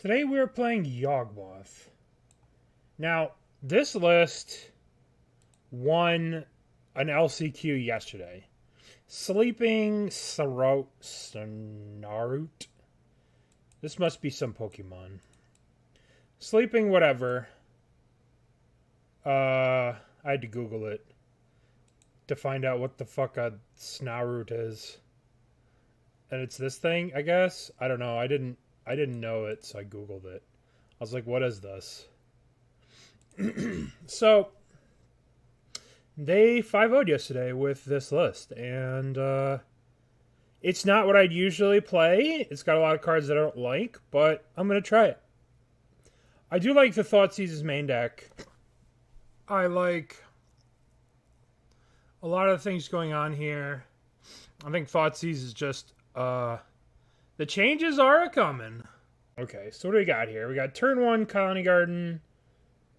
Today we are playing Yawgmoth. Now, this list won an LCQ yesterday. Sleeping Snarut. This must be some Pokemon. Sleeping whatever. I had to Google it to find out what the fuck a Snarut is. And it's this thing, I guess? I don't know. I didn't know it, so I Googled it. I was like, what is this? So, they 5-0'd yesterday with this list, and it's not what I'd usually play. It's got a lot of cards that I don't like, but I'm going to try it. I do like the Thoughtseize's main deck. I like a lot of the things going on here. I think Thoughteize is just, the changes are coming. Okay, so what do we got here? We got turn 1, Khalni Garden.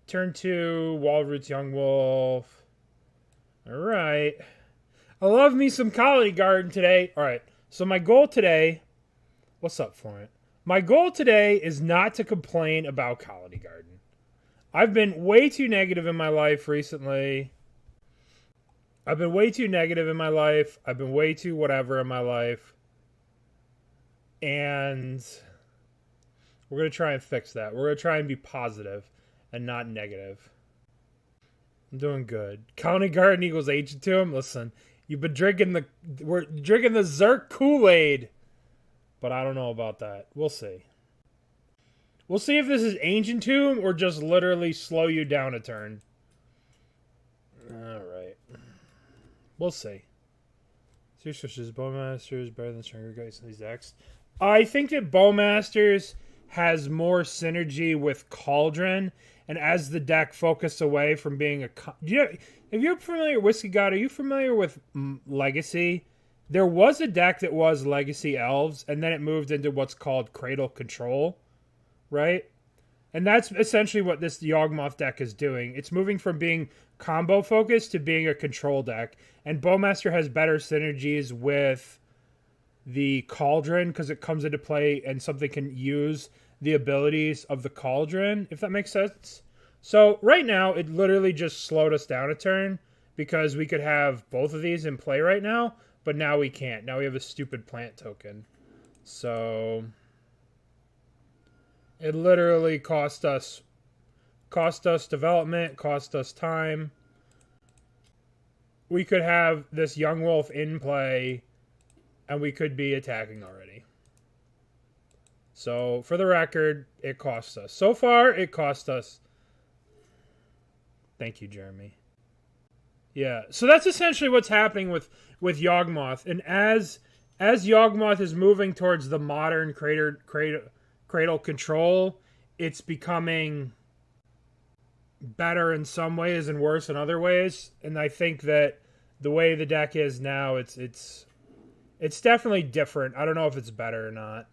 Turn 2, Walroots Yawgmoth. Alright. I love me some Khalni Garden today. Alright, so my goal today... What's up, Florent? My goal today is not to complain about Khalni Garden. I've been way too negative in my life recently. I've been way too negative in my life. I've been way too whatever in my life. And we're going to try and fix that. We're going to try and be positive and not negative. I'm doing good. Khalni Garden equals Ancient Tomb. Listen, you've been drinking we're drinking the Zerk Kool-Aid. But I don't know about that. We'll see. We'll see if this is Ancient Tomb or just literally slow you down a turn. Alright. We'll see. Orcish Bowmasters better than Stronger Guys in these decks. I think that Bowmasters has more synergy with Cauldron, and as the deck focused away from being a... if you're familiar with Whiskey God, are you familiar with Legacy? There was a deck that was Legacy Elves, and then it moved into what's called Cradle Control, right? And that's essentially what this Yawgmoth deck is doing. It's moving from being combo-focused to being a control deck, and Bowmaster has better synergies with the Cauldron because it comes into play and something can use the abilities of the Cauldron, if that makes sense. So right now, it literally just slowed us down a turn because we could have both of these in play right now, but now we can't. Now we have a stupid plant token. So it literally cost us development, cost us time. We could have this Yawgmoth in play and we could be attacking already. So, for the record, it cost us. So far, it cost us. Thank you, Jeremy. Yeah, so that's essentially what's happening with Yawgmoth. And as Yawgmoth is moving towards the modern cradle control, it's becoming better in some ways and worse in other ways. And I think that the way the deck is now, it's definitely different. I don't know if it's better or not.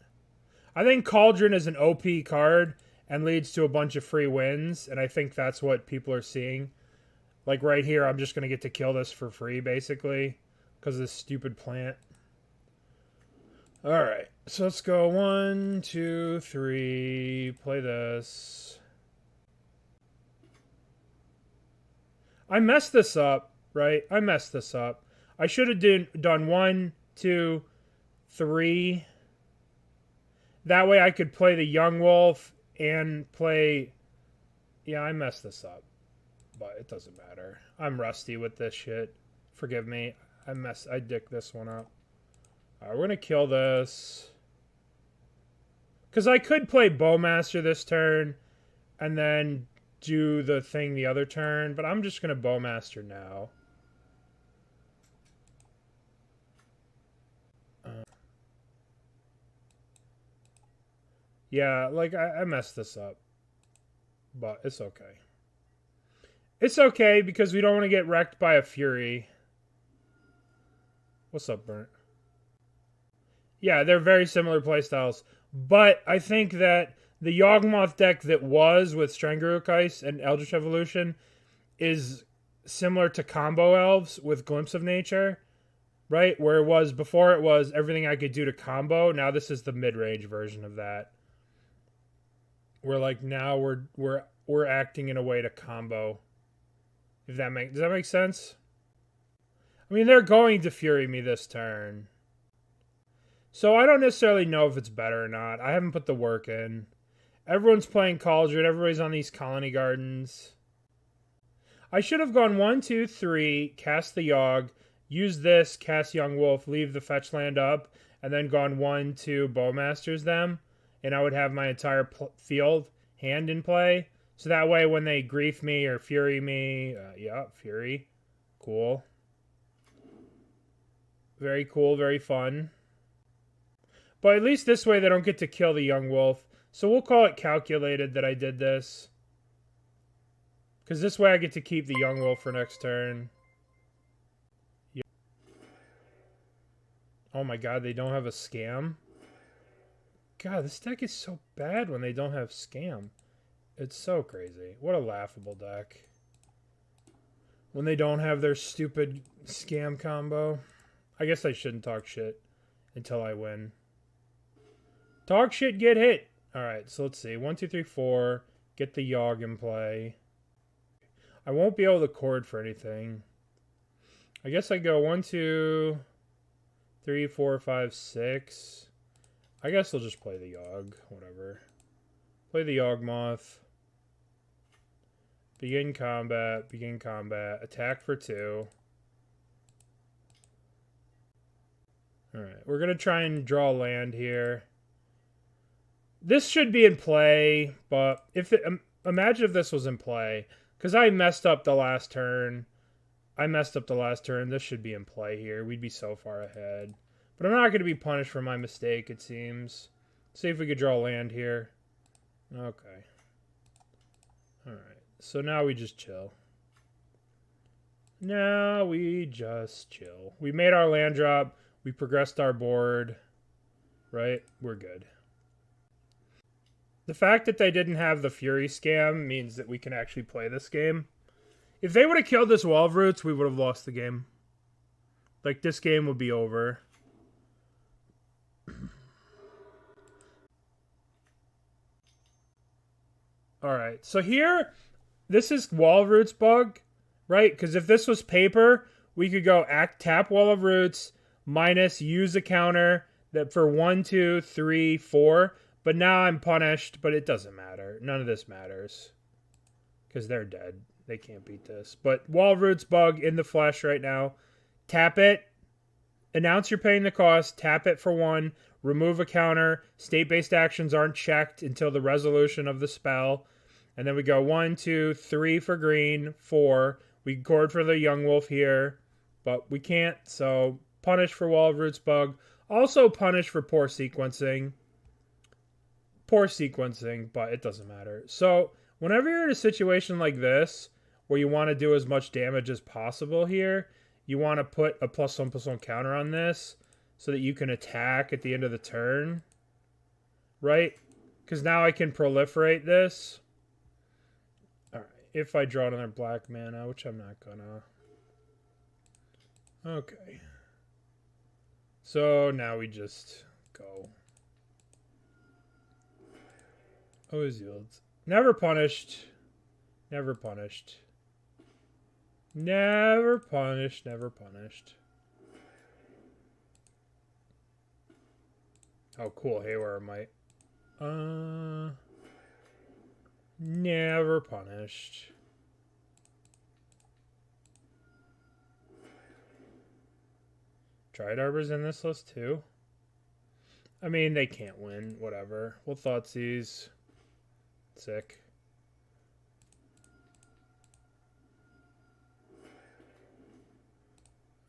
I think Cauldron is an OP card and leads to a bunch of free wins, and I think that's what people are seeing. Like right here, I'm just going to get to kill this for free, basically, because of this stupid plant. Alright, so let's go 1, 2, 3, play this. I messed this up, right? I messed this up. I should have done 1, 2, 3. That way I could play the Yawgmoth and play... Yeah, I messed this up. But it doesn't matter. I'm rusty with this shit. Forgive me. I dicked this one up. Alright, we're going to kill this. Because I could play Bowmaster this turn and then do the thing the other turn. But I'm just going to Bowmaster now. Yeah, like, I messed this up. But it's okay. It's okay, because we don't want to get wrecked by a Fury. What's up, Burnt? Yeah, they're very similar playstyles. But I think that the Yawgmoth deck that was with Stranguruk Ice and Eldritch Evolution is similar to Combo Elves with Glimpse of Nature. Right? Where it was, before it was everything I could do to combo. Now this is the mid-range version of that. we're like now we're acting in a way to combo. If that does that make sense? I mean, they're going to Fury me this turn. So I don't necessarily know if it's better or not. I haven't put the work in. Everyone's playing Cauldron. Everybody's on these Khalni Gardens. I should have gone 1, 2, 3, cast the Yawg, use this, cast Yawgmoth, leave the fetch land up, and then gone 1, 2, Bowmasters them, and I would have my entire field hand in play. So that way when they grief me or fury me, yeah, fury, cool. Very cool, very fun. But at least this way they don't get to kill the Yawgmoth. So we'll call it calculated that I did this. Because this way I get to keep the Yawgmoth for next turn. Yeah. Oh my god, they don't have a scam? God, this deck is so bad when they don't have scam. It's so crazy. What a laughable deck. When they don't have their stupid scam combo. I guess I shouldn't talk shit until I win. Talk shit, get hit. Alright, so let's see. 1, 2, 3, 4. Get the Yawg in play. I won't be able to chord for anything. I guess I go 1, 2, 3, 4, 5, 6. I guess I'll just play the Yawg. Whatever. Play the Yawgmoth. Begin combat. Begin combat. Attack for 2. Alright, we're going to try and draw land here. This should be in play, but if it, imagine if this was in play. Because I messed up the last turn. This should be in play here. We'd be so far ahead. But I'm not going to be punished for my mistake, it seems. See if we could draw land here. Okay. Alright. So now we just chill. Now we just chill. We made our land drop. We progressed our board. Right? We're good. The fact that they didn't have the Fury scam means that we can actually play this game. If they would have killed this Wall of Roots, we would have lost the game. Like, this game would be over. Alright, so here, this is Wall of Roots bug, right? Because if this was paper, we could go tap Wall of Roots, minus use a counter that for 1, 2, 3, 4. But now I'm punished, but it doesn't matter. None of this matters. Because they're dead. They can't beat this. But Wall of Roots bug in the flesh right now. Tap it. Announce you're paying the cost. Tap it for 1. Remove a counter. State-based actions aren't checked until the resolution of the spell. And then we go 1, 2, 3 for green. 4. We can chord for the Yawgmoth here. But we can't. So punish for Wall of Roots bug. Also punish for poor sequencing. Poor sequencing, but it doesn't matter. So whenever you're in a situation like this, where you want to do as much damage as possible here, you want to put a +1/+1 counter on this so that you can attack at the end of the turn, right? Because now I can proliferate this. All right, if I draw another black mana, which I'm not gonna. Okay. So now we just go. Always yields. Never punished. Never punished. Never punished. Never punished. Oh, cool. Haywire Mite. Never punished. Dryad Arbor's in this list too. I mean, they can't win. Whatever. We'll Thoughtseize. Sick.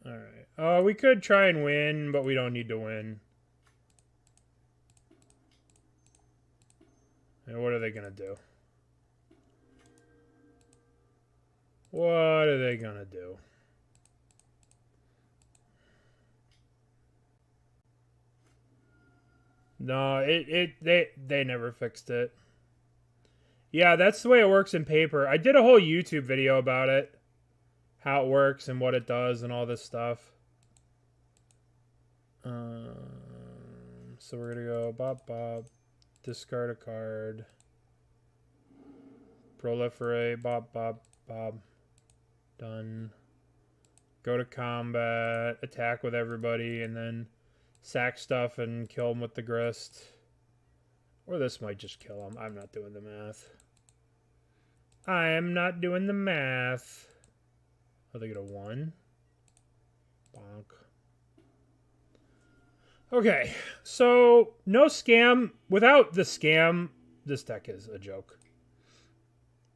Alright. We could try and win, but we don't need to win. And what are they gonna do? What are they gonna do? No, they never fixed it. Yeah, that's the way it works in paper. I did a whole YouTube video about it. How it works and what it does and all this stuff. So we're going to go bop bop. Discard a card. Proliferate. Bob, bob, bob. Done. Go to combat. Attack with everybody. And then sack stuff and kill them with the Grist. Or this might just kill them. I'm not doing the math. I am not doing the math. Oh, they get a 1. Bonk. Okay, so no scam. Without the scam, this deck is a joke.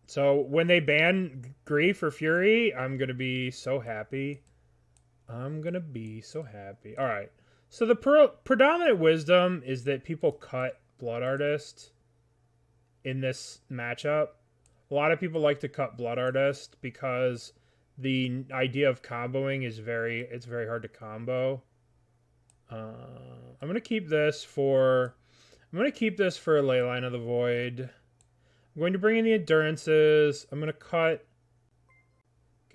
So when they ban Grief or Fury, I'm going to be so happy. I'm going to be so happy. All right, so the predominant wisdom is that people cut Blood Artist in this matchup. A lot of people like to cut Blood Artist because the idea of comboing is very hard to combo. I'm gonna keep this for Leyline of the Void. I'm going to bring in the Endurances. I'm gonna cut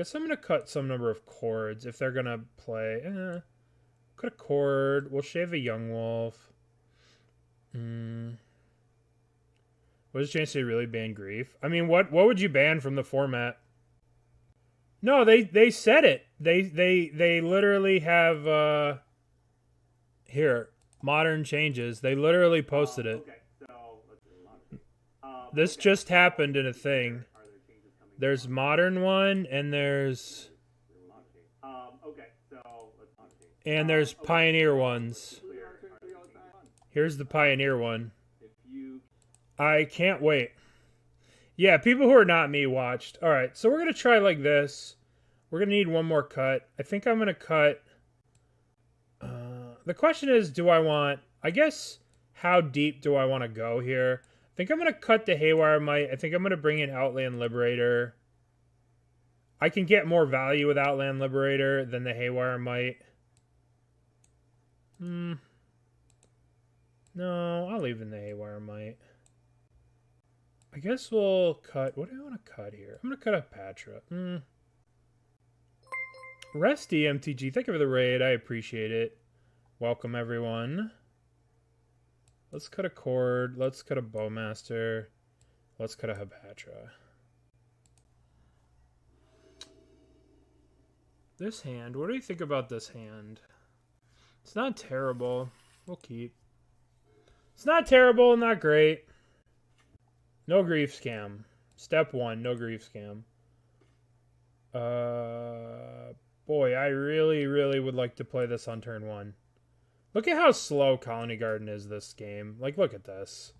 some number of chords if they're gonna play. Cut a chord. We'll shave a Yawgmoth. What's the chance they really ban Grief? I mean, what would you ban from the format? No, they said it. They literally have here, modern changes. They literally posted it. Okay. So, this just happened in a thing. There's modern one and there's and there's Pioneer ones. Here's the Pioneer one. I can't wait. Yeah, people who are not me watched. All right, so we're going to try like this. We're going to need one more cut. I think I'm going to cut... the question is, I guess, how deep do I want to go here? I think I'm going to cut the Haywire Mite. I think I'm going to bring in Outland Liberator. I can get more value with Outland Liberator than the Haywire Mite. No, I'll leave in the Haywire Mite. I guess we'll cut... What do I want to cut here? I'm going to cut a Hapatra. Resty MTG, thank you for the raid. I appreciate it. Welcome, everyone. Let's cut a chord. Let's cut a Bowmaster. Let's cut a Hapatra. This hand. What do you think about this hand? It's not terrible. We'll keep. It's not terrible, not great. No Grief Scam. Step 1, no Grief Scam. Boy, I really, really would like to play this on turn 1. Look at how slow Khalni Garden is this game. Like, look at this.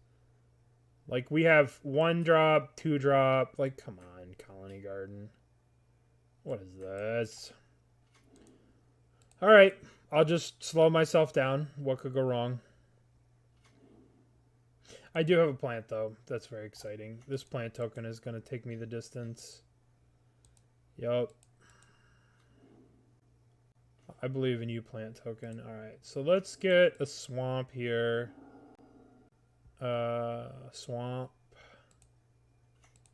Like, we have 1 drop, 2 drop. Like, come on, Khalni Garden. What is this? Alright, I'll just slow myself down. What could go wrong? I do have a plant, though. That's very exciting. This plant token is going to take me the distance. Yup. I believe in you, plant token. Alright, so let's get a swamp here. Swamp.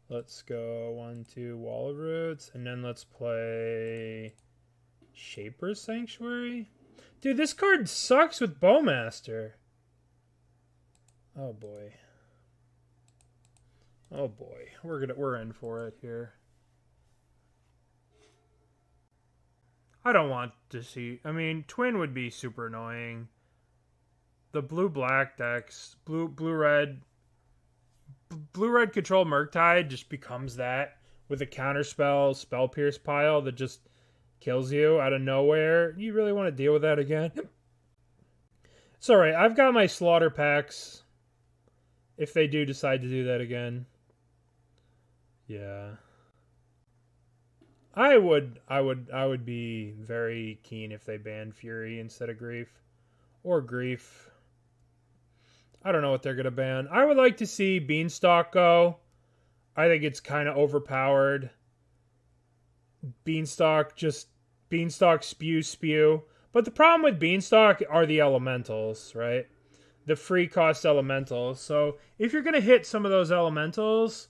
Let's go 1, 2, Wall of Roots. And then let's play Shaper's Sanctuary. Dude, this card sucks with Bowmaster. Oh boy. Oh boy. We're in for it here. I don't want to see... I mean, Twin would be super annoying. The blue-black decks... Blue-red control Murktide just becomes that. With a counterspell, Spell Pierce pile that just kills you out of nowhere. You really want to deal with that again? It's alright. I've got my Slaughter packs. If they do decide to do that again. Yeah. I would be very keen if they banned Fury instead of Grief. Or Grief. I don't know what they're going to ban. I would like to see Beanstalk go. I think it's kind of overpowered. Beanstalk spew. But the problem with Beanstalk are the elementals, right? The free cost elementals. So if you're going to hit some of those elementals,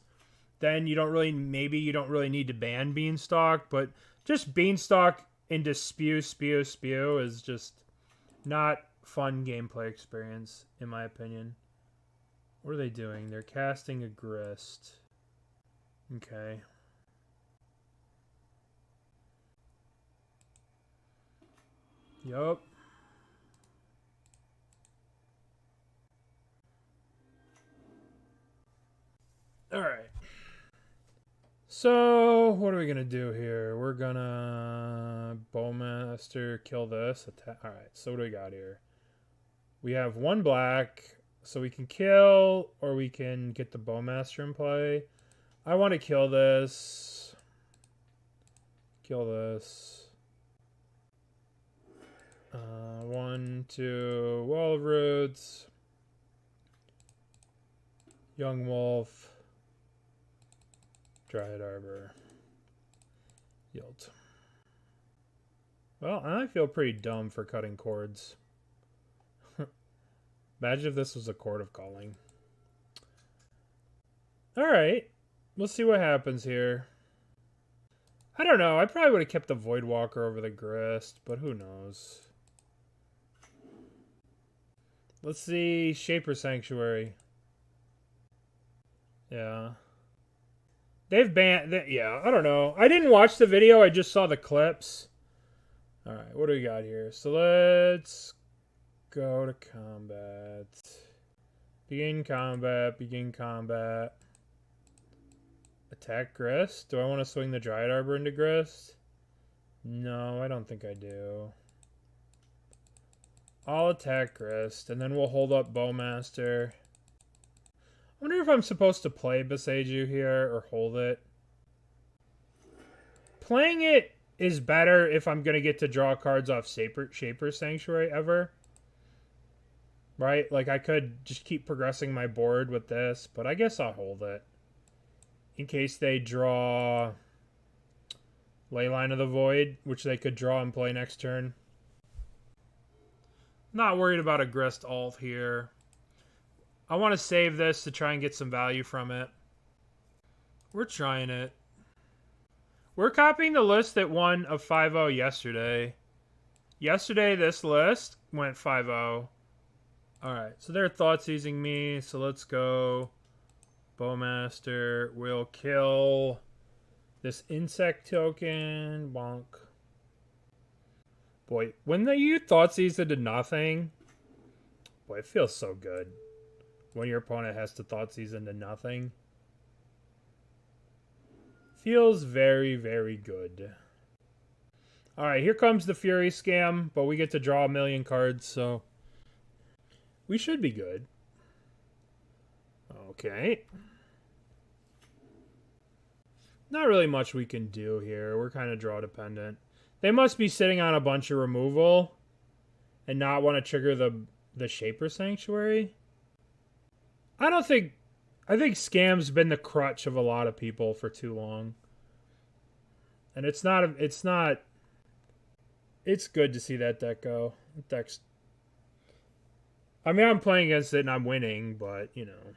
then you don't really need to ban Beanstalk, but just Beanstalk into spew is just not fun gameplay experience, in my opinion. What are they doing? They're casting a Grist. Okay. Yup. Alright. So, what are we going to do here? We're going to Bowmaster, kill this. Alright, so what do we got here? We have one black, so we can kill, or we can get the Bowmaster in play. I want to kill this. Kill this. 1, 2, Wall of Roots. Yawgmoth. Dryad Arbor. Yield. Well, I feel pretty dumb for cutting cords. Imagine if this was a Chord of Calling. Alright. We'll see what happens here. I don't know. I probably would have kept the Voidwalker over the Grist, but who knows. Let's see. Shaper Sanctuary. Yeah. They've banned... yeah, I don't know. I didn't watch the video. I just saw the clips. Alright, what do we got here? So let's go to combat. Begin combat. Begin combat. Attack Grist. Do I want to swing the Dryad Arbor into Grist? No, I don't think I do. I'll attack Grist, and then we'll hold up Bowmaster. I wonder if I'm supposed to play Boseiju here or hold it. Playing it is better if I'm going to get to draw cards off Shaper Sanctuary ever. Right? Like, I could just keep progressing my board with this, but I guess I'll hold it. In case they draw Leyline of the Void, which they could draw and play next turn. Not worried about a Grist alt here. I want to save this to try and get some value from it. We're trying it. We're copying the list that won a 5-0 yesterday. Yesterday, this list went 5-0. Alright, so they're Thoughtseizing me, so let's go. Bowmaster will kill this insect token. Bonk. Boy, when you Thoughtseize into nothing, boy, it feels so good. When your opponent has to Thoughtseize into nothing. Feels very, very good. Alright, here comes the Fury Scam, but we get to draw a million cards, so we should be good. Okay. Not really much we can do here. We're kind of draw dependent. They must be sitting on a bunch of removal and not want to trigger the Shaper Sanctuary. I think Scam's been the crutch of a lot of people for too long. And it's good to see that deck go. I mean, I'm playing against it and I'm winning, but, you know.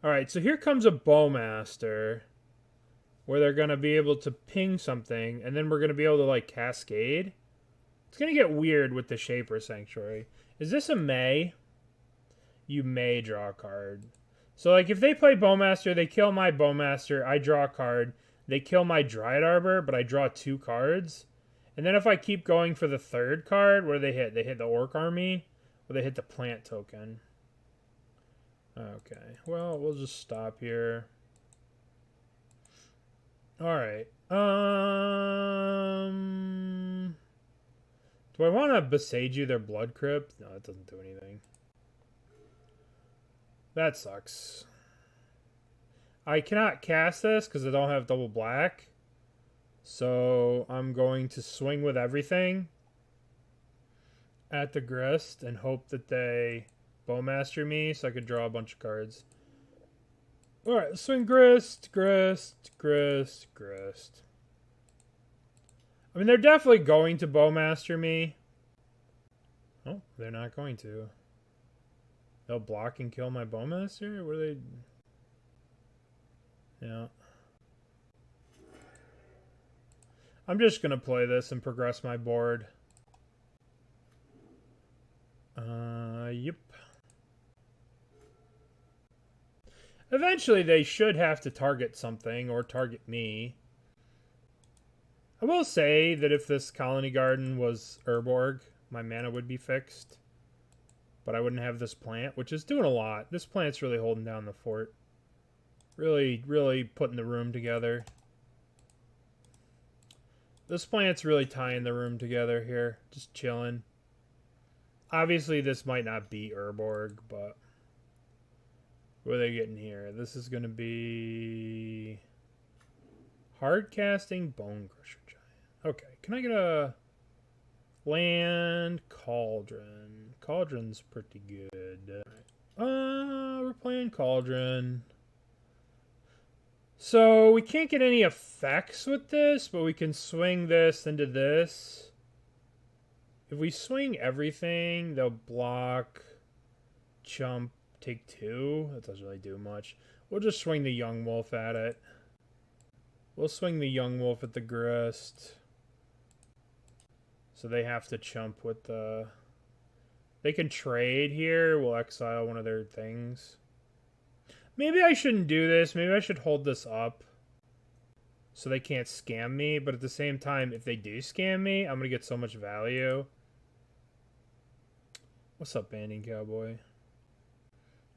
Alright, so here comes a Bowmaster, where they're going to be able to ping something, and then we're going to be able to, like, cascade. It's going to get weird with the Shaper Sanctuary. Is this a May? You may draw a card. So, like, if they play Bowmaster, they kill my Bowmaster, I draw a card. They kill my Dryad Arbor, but I draw 2 cards. And then if I keep going for the 3rd card, what do they hit? They hit the Orc Army, or they hit the Plant Token. Okay, well, we'll just stop here. Alright. Do I want to Boseiju their Blood Crypt? No, that doesn't do anything. That sucks. I cannot cast this because I don't have double black. So I'm going to swing with everything at the Grist and hope that they Bowmaster me so I could draw a bunch of cards. Alright, swing Grist, Grist, Grist, Grist. I mean, they're definitely going to Bowmaster me. Oh, they're not going to. They'll block and kill my Bowmaster? What are they... Yeah. I'm just going to play this and progress my board. Yep. Eventually, they should have to target something or target me. I will say that if this Khalni Garden was Urborg, my mana would be fixed. But I wouldn't have this plant, which is doing a lot. This plant's really holding down the fort. Really, really putting the room together. This plant's really tying the room together here. Just chilling. Obviously, this might not be Urborg, but... what are they getting here? This is going to be... Hardcasting Bone Crusher Giant. Okay, can I get a... land Cauldron? Cauldron's pretty good. We're playing Cauldron. So, we can't get any effects with this, but we can swing this into this. If we swing everything, they'll block, jump, take 2. That doesn't really do much. We'll just swing the Yawgmoth at it. We'll swing the Yawgmoth at the Grist. So they have to chump with the... they can trade here. We'll exile one of their things. Maybe I shouldn't do this. Maybe I should hold this up so they can't scam me. But at the same time, if they do scam me, I'm going to get so much value. What's up, Banding Cowboy?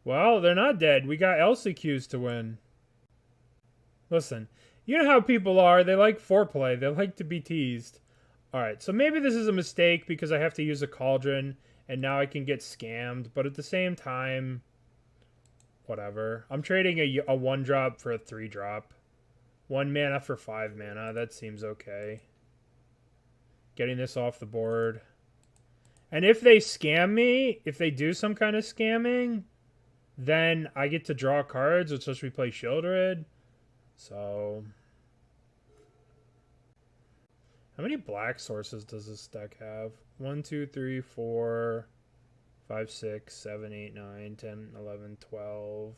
Well, they're not dead. We got LCQs to win. Listen, you know how people are. They like foreplay. They like to be teased. Alright, so maybe this is a mistake because I have to use a Cauldron and now I can get scammed. But at the same time... whatever. I'm trading a 1-drop for a 3-drop. 1 mana for 5 mana. That seems okay. Getting this off the board. And if they scam me, if they do some kind of scamming, then I get to draw cards, which lets me play Sheoldred. So... how many black sources does this deck have? 1, 2, 3, 4... 5, 6, 7, 8, 9, 10, 11, 12,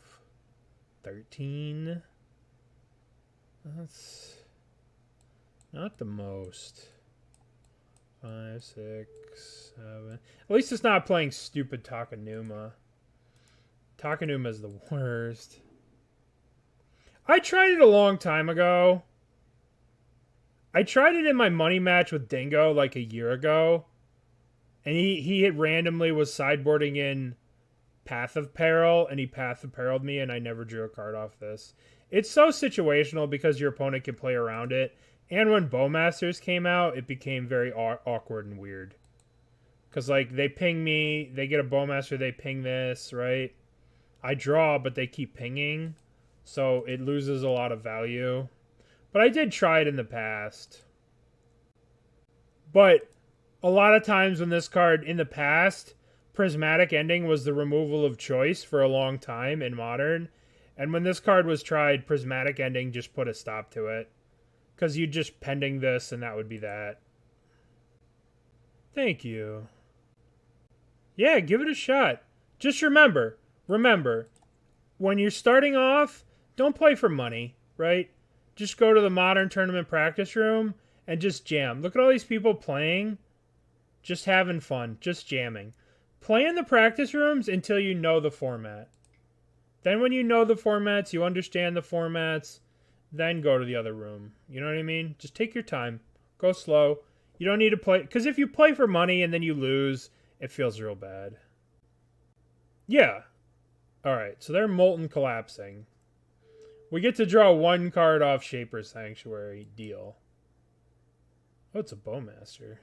13. That's not the most. 5, 6, 7. At least it's not playing stupid Takenuma. Takenuma's the worst. I tried it a long time ago. I tried it in my money match with Dingo like a year ago. And he randomly was sideboarding in Path of Peril, and he Path of Periled me, and I never drew a card off this. It's so situational because your opponent can play around it. And when Bowmasters came out, it became very awkward and weird. Because, like, they ping me, they get a Bowmaster, they ping this, right? I draw, but they keep pinging. So it loses a lot of value. But I did try it in the past. But... a lot of times when this card, in the past, Prismatic Ending was the removal of choice for a long time in Modern. And when this card was tried, Prismatic Ending just put a stop to it. Because you'd just pending this and that would be that. Thank you. Yeah, give it a shot. Just remember, when you're starting off, don't play for money, right? Just go to the Modern Tournament practice room and just jam. Look at all these people playing. Just having fun. Just jamming. Play in the practice rooms until you know the format. Then when you know the formats, you understand the formats, then go to the other room. You know what I mean? Just take your time. Go slow. You don't need to play... because if you play for money and then you lose, it feels real bad. Yeah. Alright, so they're Molten Collapsing. We get to draw 1 card off Shaper's Sanctuary. Deal. Oh, it's a Bowmaster.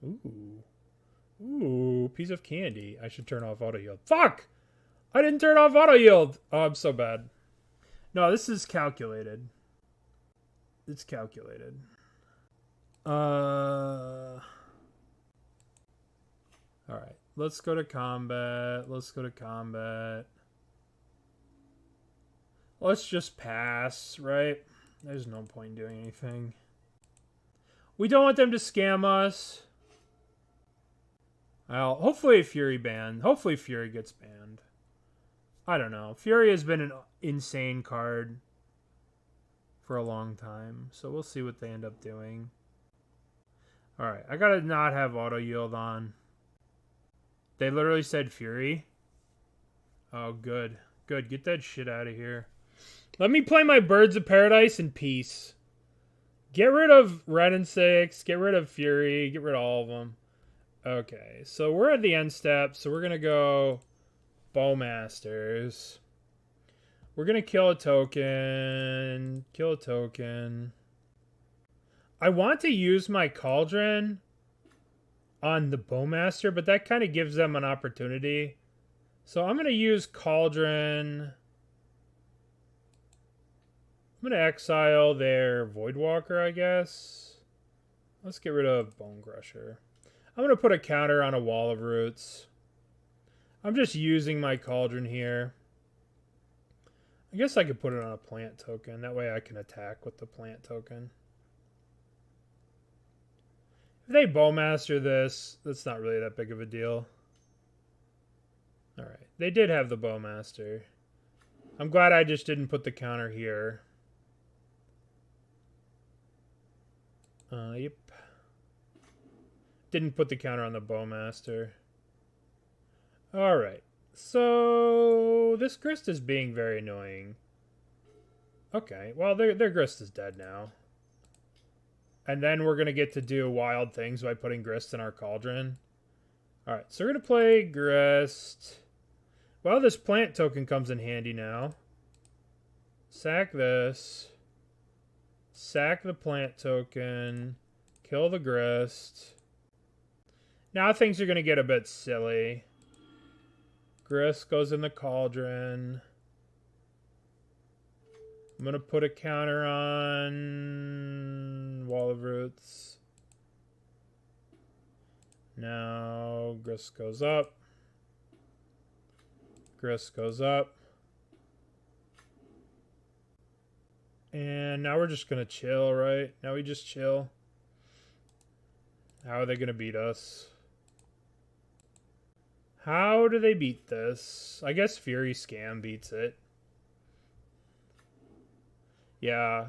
Ooh. Ooh, piece of candy. I should turn off auto yield. Fuck! I didn't turn off auto yield! Oh, I'm so bad. No, this is calculated. It's calculated. Alright. Let's go to combat. Let's go to combat. Let's just pass, right? There's no point in doing anything. We don't want them to scam us. Well, hopefully Fury banned. Hopefully Fury gets banned. I don't know. Fury has been an insane card for a long time. So we'll see what they end up doing. Alright, I gotta not have auto yield on. They literally said Fury. Oh, good. Good, get that shit out of here. Let me play my Birds of Paradise in peace. Get rid of Red and 6, get rid of Fury, get rid of all of them. Okay, so we're at the end step, so we're going to go Bowmasters. We're going to kill a token. Kill a token. I want to use my Cauldron on the Bowmaster, but that kind of gives them an opportunity. So I'm going to use Cauldron. I'm going to exile their Voidwalker, I guess. Let's get rid of Bone Crusher. I'm going to put a counter on a Wall of Roots. I'm just using my Cauldron here. I guess I could put it on a plant token. That way I can attack with the plant token. If they Bowmaster this, that's not really that big of a deal. Alright. They did have the Bowmaster. I'm glad I just didn't put the counter here. Yep. Didn't put the counter on the Bowmaster. Alright. So, this Grist is being very annoying. Okay, well, their Grist is dead now. And then we're going to get to do wild things by putting Grist in our Cauldron. Alright, so we're going to play Grist. Well, this plant token comes in handy now. Sack this. Sack the plant token. Kill the Grist. Now things are going to get a bit silly. Grist goes in the Cauldron. I'm going to put a counter on Wall of Roots. Now Grist goes up. Grist goes up. And now we're just going to chill, right? Now we just chill. How are they going to beat us? How do they beat this? I guess Fury Scam beats it. Yeah.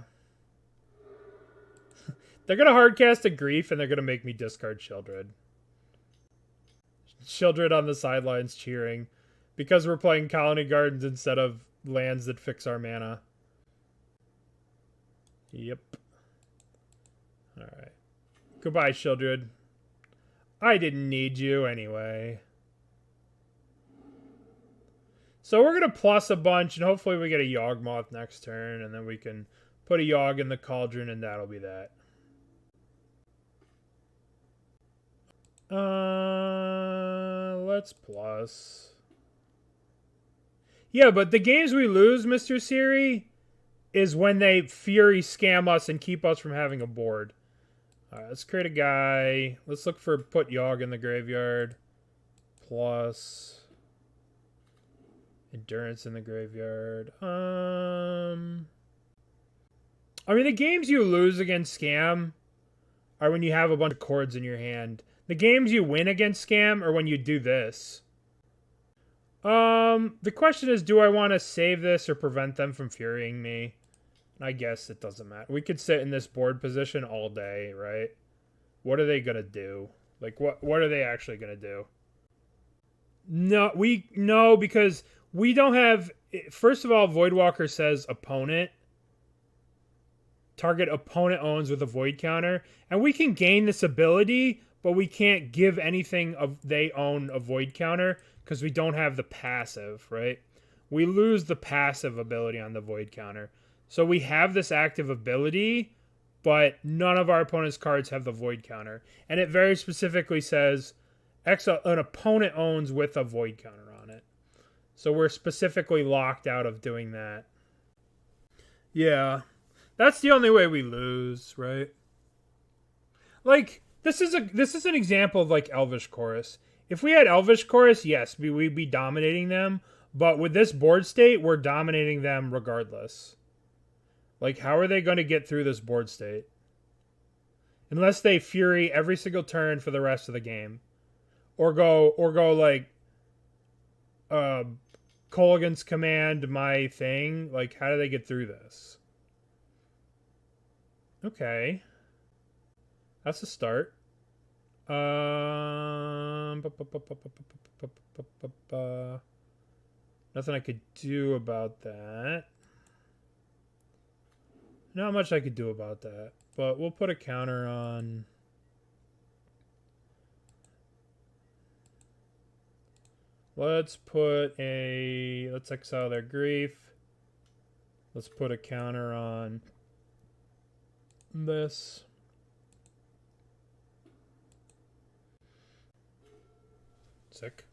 They're going to hardcast a Grief and they're going to make me discard Sheoldred. Sheoldred on the sidelines cheering. Because we're playing Khalni Gardens instead of lands that fix our mana. Yep. Alright. Goodbye, Sheoldred. I didn't need you anyway. So we're going to plus a bunch, and hopefully we get a Yawgmoth next turn, and then we can put a Yawg in the Cauldron, and that'll be that. Let's plus. Yeah, but the games we lose, Mr. Siri, is when they Fury Scam us and keep us from having a board. Alright, let's create a guy. Let's look for put Yawg in the graveyard. Plus... Endurance in the graveyard. I mean, the games you lose against Scam are when you have a bunch of chords in your hand. The games you win against Scam are when you do this. The question is, do I want to save this or prevent them from furying me? I guess it doesn't matter. We could sit in this board position all day, right? What are they gonna do? Like, what are they actually gonna do? No, because we don't have... First of all, Voidwalker says opponent. Target opponent owns with a void counter. And we can gain this ability, but we can't give anything of they own a void counter because we don't have the passive, right? We lose the passive ability on the void counter. So we have this active ability, but none of our opponent's cards have the void counter. And it very specifically says an opponent owns with a void counter on it. So we're specifically locked out of doing that. Yeah. That's the only way we lose, right? Like, this is an example of like Elvish Chorus. If we had Elvish Chorus, yes, we'd be dominating them. But with this board state, we're dominating them regardless. Like, how are they going to get through this board state? Unless they Fury every single turn for the rest of the game. Or go like, Kolaghan's Command my thing. Like, how do they get through this? Okay. That's a start. Now Nothing I could do about that. Not much I could do about that. But we'll put a counter on... Let's exile their grief. Let's put a counter on this. Sick.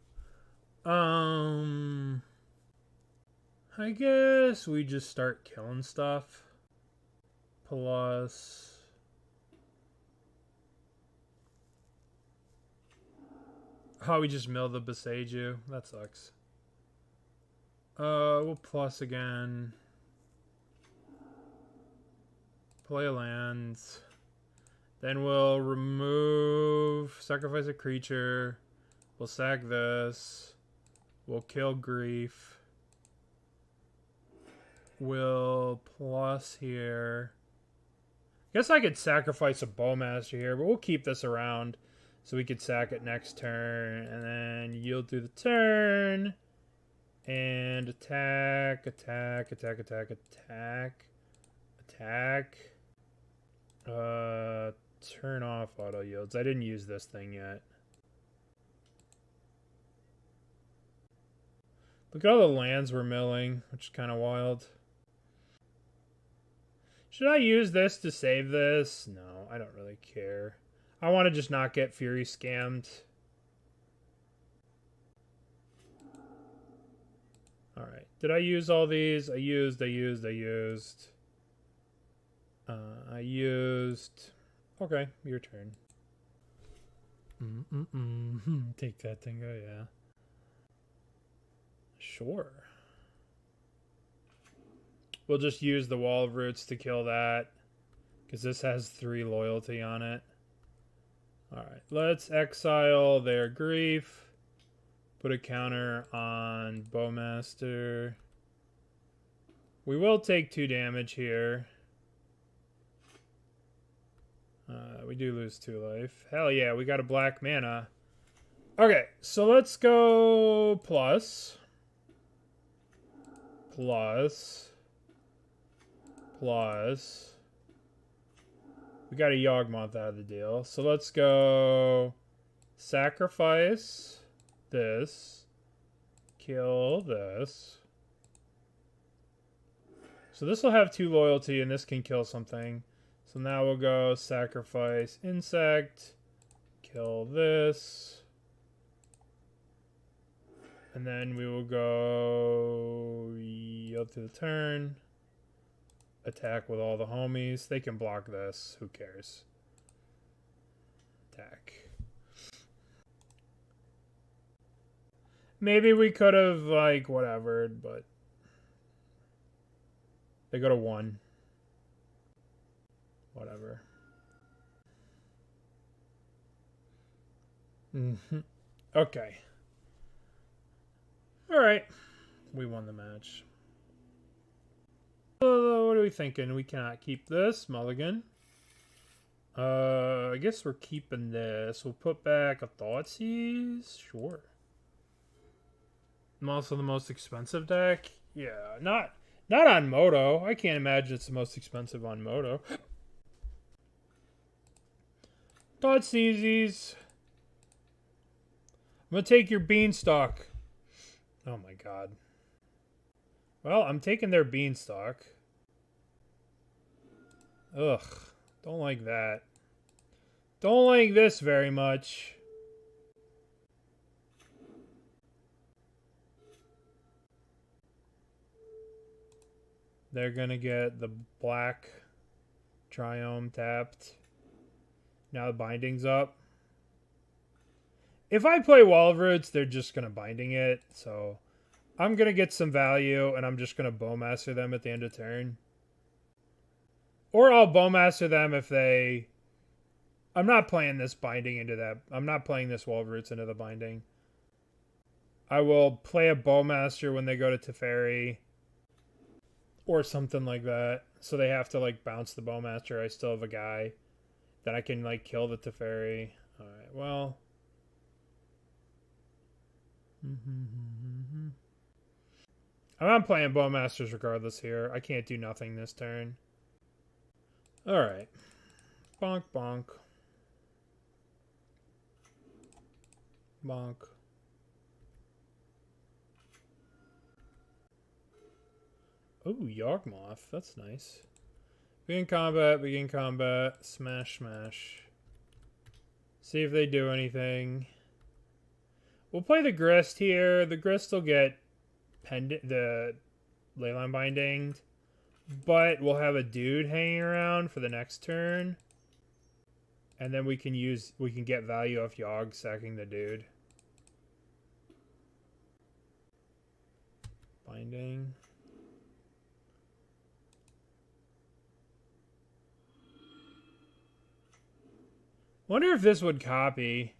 I guess we just start killing stuff. Plus... Oh, we just milled the Boseiju. That sucks. We'll plus again. Play a land. Then we'll remove... Sacrifice a creature. We'll sack this. We'll kill Grief. We'll plus here. Guess I could sacrifice a Bowmaster here, but we'll keep this around. So we could sack it next turn, and then yield through the turn, and attack. Turn off auto yields. I didn't use this thing yet. Look at all the lands we're milling, which is kind of wild. Should I use this to save this? No, I don't really care. I want to just not get Fury scammed. Alright. Did I use all these? I used. Okay, your turn. Take that thing, oh yeah. Sure. We'll just use the Wall of Roots to kill that. Because this has 3 loyalty on it. Alright, let's exile their Grief. Put a counter on Bowmaster. We will take 2 damage here. We do lose 2 life. Hell yeah, we got a black mana. Okay, so let's go plus. We got a Yawgmoth out of the deal. So let's go sacrifice this. Kill this. So this will have 2 loyalty and this can kill something. So now we'll go sacrifice insect. Kill this. And then we will go yield through the turn. Attack with all the homies. They can block this. Who cares? Attack. Maybe we could have, like, whatever, but... They go to 1. Whatever. Okay. Alright. We won the match. What are we thinking? We cannot keep this. Mulligan. I guess we're keeping this. We'll put back a Thoughtseize. Sure. I'm also the most expensive deck. Yeah, not on Moto. I can't imagine it's the most expensive on Moto. Thoughtseize. I'm gonna take your Beanstalk. Oh my god. Well, I'm taking their Beanstalk. Ugh. Don't like that. Don't like this very much. They're gonna get the black Triome tapped. Now the binding's up. If I play Wall of Roots, they're just gonna binding it, so I'm gonna get some value and I'm just gonna Bowmaster them at the end of turn. Or I'll Bowmaster them if they... I'm not playing this binding into that. I'm not playing this Wall of Roots into the binding. I will play a Bowmaster when they go to Teferi. Or something like that. So they have to, like, bounce the Bowmaster. I still have a guy that I can, like, kill the Teferi. Alright, well... I'm playing Bowmasters regardless here. I can't do nothing this turn. Alright. Bonk, bonk. Bonk. Oh, Yawgmoth. That's nice. Begin combat, smash, smash. See if they do anything. We'll play the Grist here. The Grist will get the Leyline Binding, but we'll have a dude hanging around for the next turn. And then we can get value off Yawg sacking the dude. Binding. Wonder if this would copy.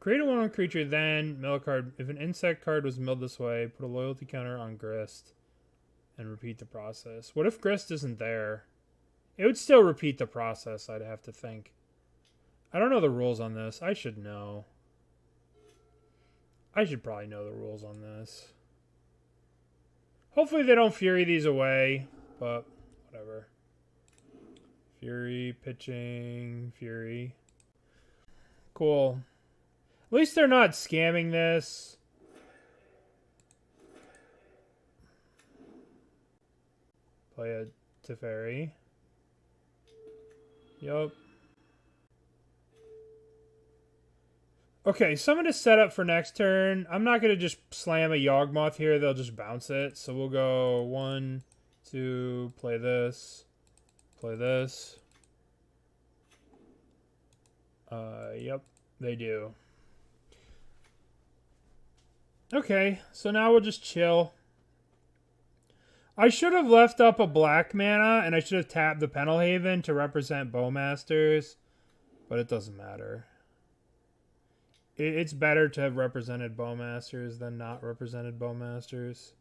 Create a 1/1 creature, then mill a card. If an insect card was milled this way, put a loyalty counter on Grist and repeat the process. What if Grist isn't there? It would still repeat the process, I'd have to think. I don't know the rules on this. I should know. I should probably know the rules on this. Hopefully they don't Fury these away, but whatever. Fury, pitching, Fury. Cool. At least they're not scamming this. Play a Teferi. Yup. Okay, so I'm going to set up for next turn. I'm not going to just slam a Yawgmoth here. They'll just bounce it. So we'll go 1, 2, play this. Play this. Yep, they do. Okay, so now we'll just chill. I should have left up a black mana, and I should have tapped the Pendelhaven to represent Bowmasters, but it doesn't matter. It's better to have represented Bowmasters than not represented Bowmasters.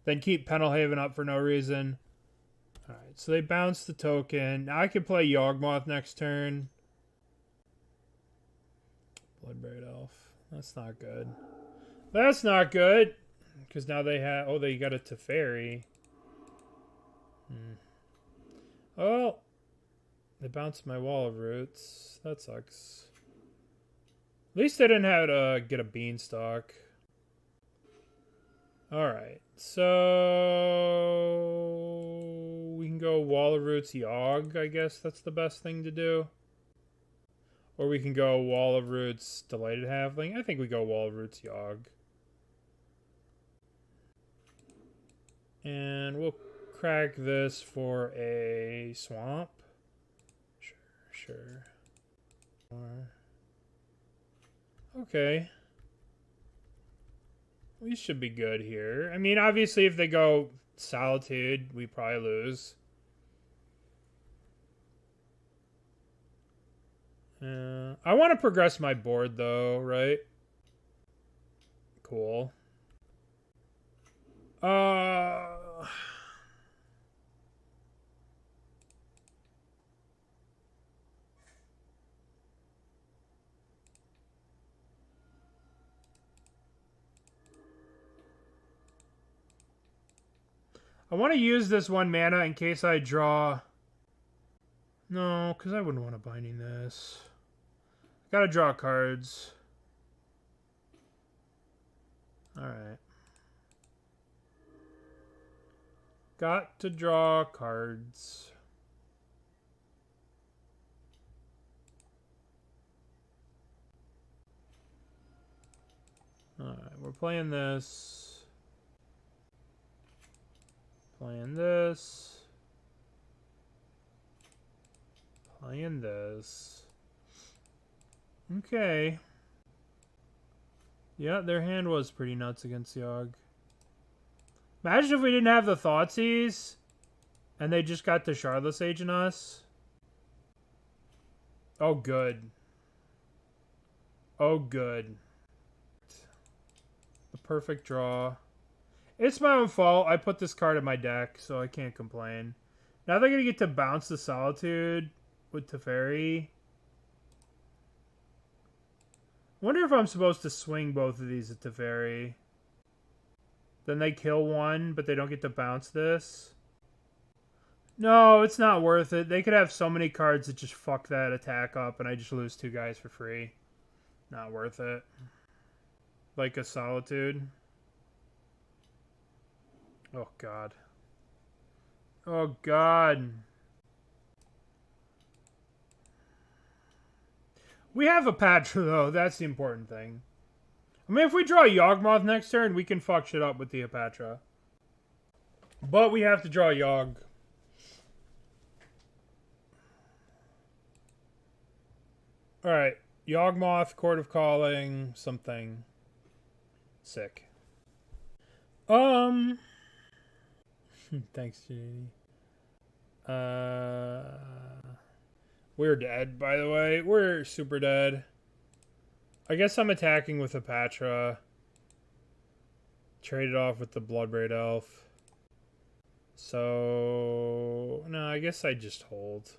Then keep Pendelhaven up for no reason. Alright, so they bounce the token. Now I can play Yawgmoth next turn. Bloodbraid Elf. That's not good. That's not good. Because now they have... Oh, they got a Teferi. Oh. They bounced my Wall of Roots. That sucks. At least they didn't have to get a Beanstalk. Alright. So... we can go Wall of Roots Yawg, I guess that's the best thing to do. Or we can go Wall of Roots Delighted Halfling. I think we go Wall of Roots Yawg. And we'll crack this for a swamp. Sure. Okay. We should be good here. I mean, obviously, if they go Solitude, we probably lose. I want to progress my board, though, right? Cool. I want to use this 1 mana in case I draw... No, because I wouldn't want to binding this. Gotta draw cards. Alright. Got to draw cards. Alright, we're playing this. Playing this. Playing this. Okay. Yeah, their hand was pretty nuts against Yawg. Imagine if we didn't have the Thoughtseize and they just got the Shardless Age in us. Oh, good. Oh, good. The perfect draw. It's my own fault. I put this card in my deck, so I can't complain. Now they're going to get to bounce the Solitude with Teferi. Wonder if I'm supposed to swing both of these at Teferi. Then they kill one, but they don't get to bounce this. No, it's not worth it. They could have so many cards that just fuck that attack up, and I just lose 2 guys for free. Not worth it. Like a Solitude. Oh, God. Oh, God. We have a Hapatra, though. That's the important thing. I mean, if we draw Yawgmoth next turn, we can fuck shit up with the Hapatra. But we have to draw Yawg. Alright. Yawgmoth, Chord of Calling, something. Sick. Thanks, Ginny. We're dead, by the way. We're super dead. I guess I'm attacking with Hapatra. Traded off with the Bloodbraid Elf. So... no, I guess I just hold.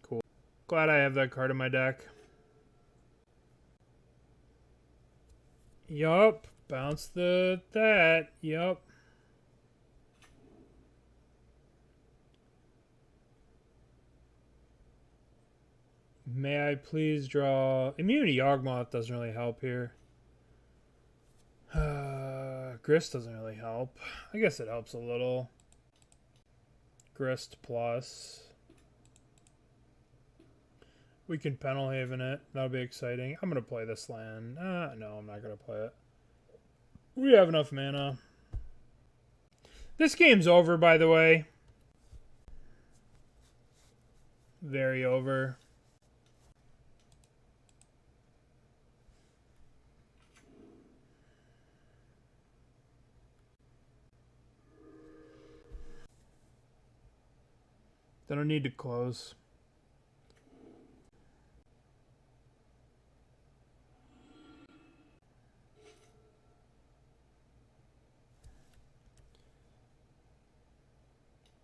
Cool. Glad I have that card in my deck. Yup. Bounce that. Yup. May I please draw... Immunity Yawgmoth doesn't really help here. Grist doesn't really help. I guess it helps a little. Grist plus. We can Pendelhaven it. That'll be exciting. I'm going to play this land. No, I'm not going to play it. We have enough mana. This game's over, by the way. Very over. I don't need to close.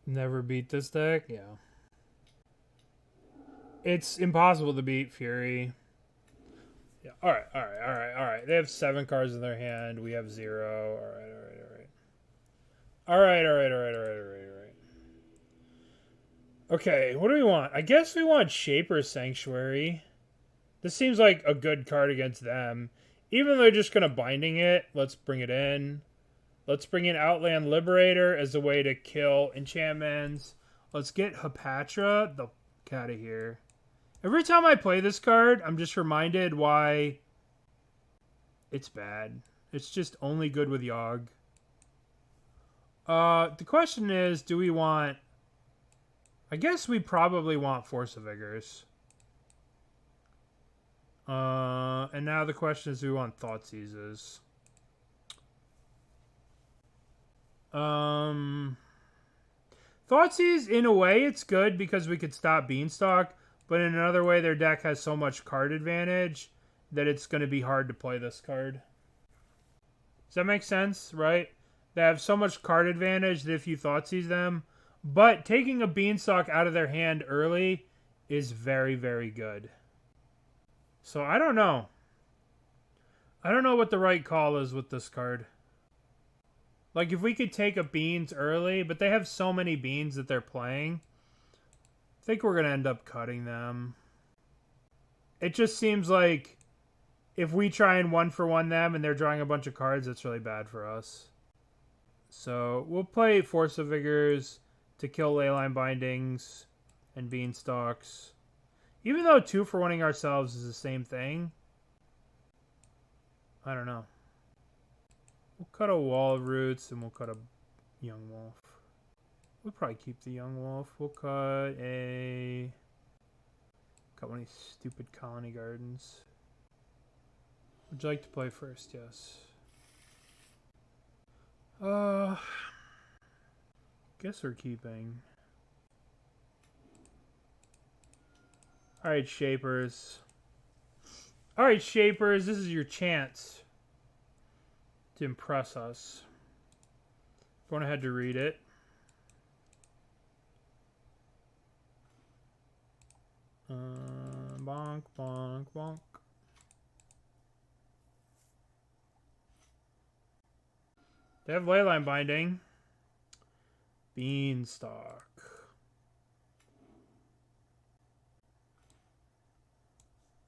Never beat this deck? Yeah. It's impossible to beat Fury. Yeah. Alright. They have 7 cards in their hand. We have 0. Alright. Okay, what do we want? I guess we want Shaper's Sanctuary. This seems like a good card against them. Even though they're just going to Binding it, let's bring it in. Let's bring in Outland Liberator as a way to kill enchantments. Let's get Hapatra the fuck out of here. Every time I play this card, I'm just reminded why it's bad. It's just only good with Yawg. The question is, do we want... I guess we probably want Force of Vigors. And now the question is, do we want Thoughtseizes? Thoughtseize, in a way, it's good because we could stop Beanstalk, but in another way, their deck has so much card advantage that it's going to be hard to play this card. Does that make sense, right? They have so much card advantage that if you Thoughtseize them... But taking a Beanstalk out of their hand early is very, very good. So I don't know. I don't know what the right call is with this card. Like, if we could take a Beans early, but they have so many Beans that they're playing, I think we're going to end up cutting them. It just seems like if we try and 1-for-1 them and they're drawing a bunch of cards, it's really bad for us. So we'll play Force of Vigors to kill Leyline Bindings and Beanstalks. Even though 2-for-1ing ourselves is the same thing, I don't know. We'll cut a Wall of Roots and we'll cut a Yawgmoth. We'll probably keep the Yawgmoth. We'll cut one of these stupid Khalni Gardens. Would you like to play first? Yes. Guess we're keeping. Alright, Shapers. Alright, Shapers, this is your chance to impress us. Going ahead to read it. Bonk, bonk, bonk. They have Leyline Binding. Beanstalk.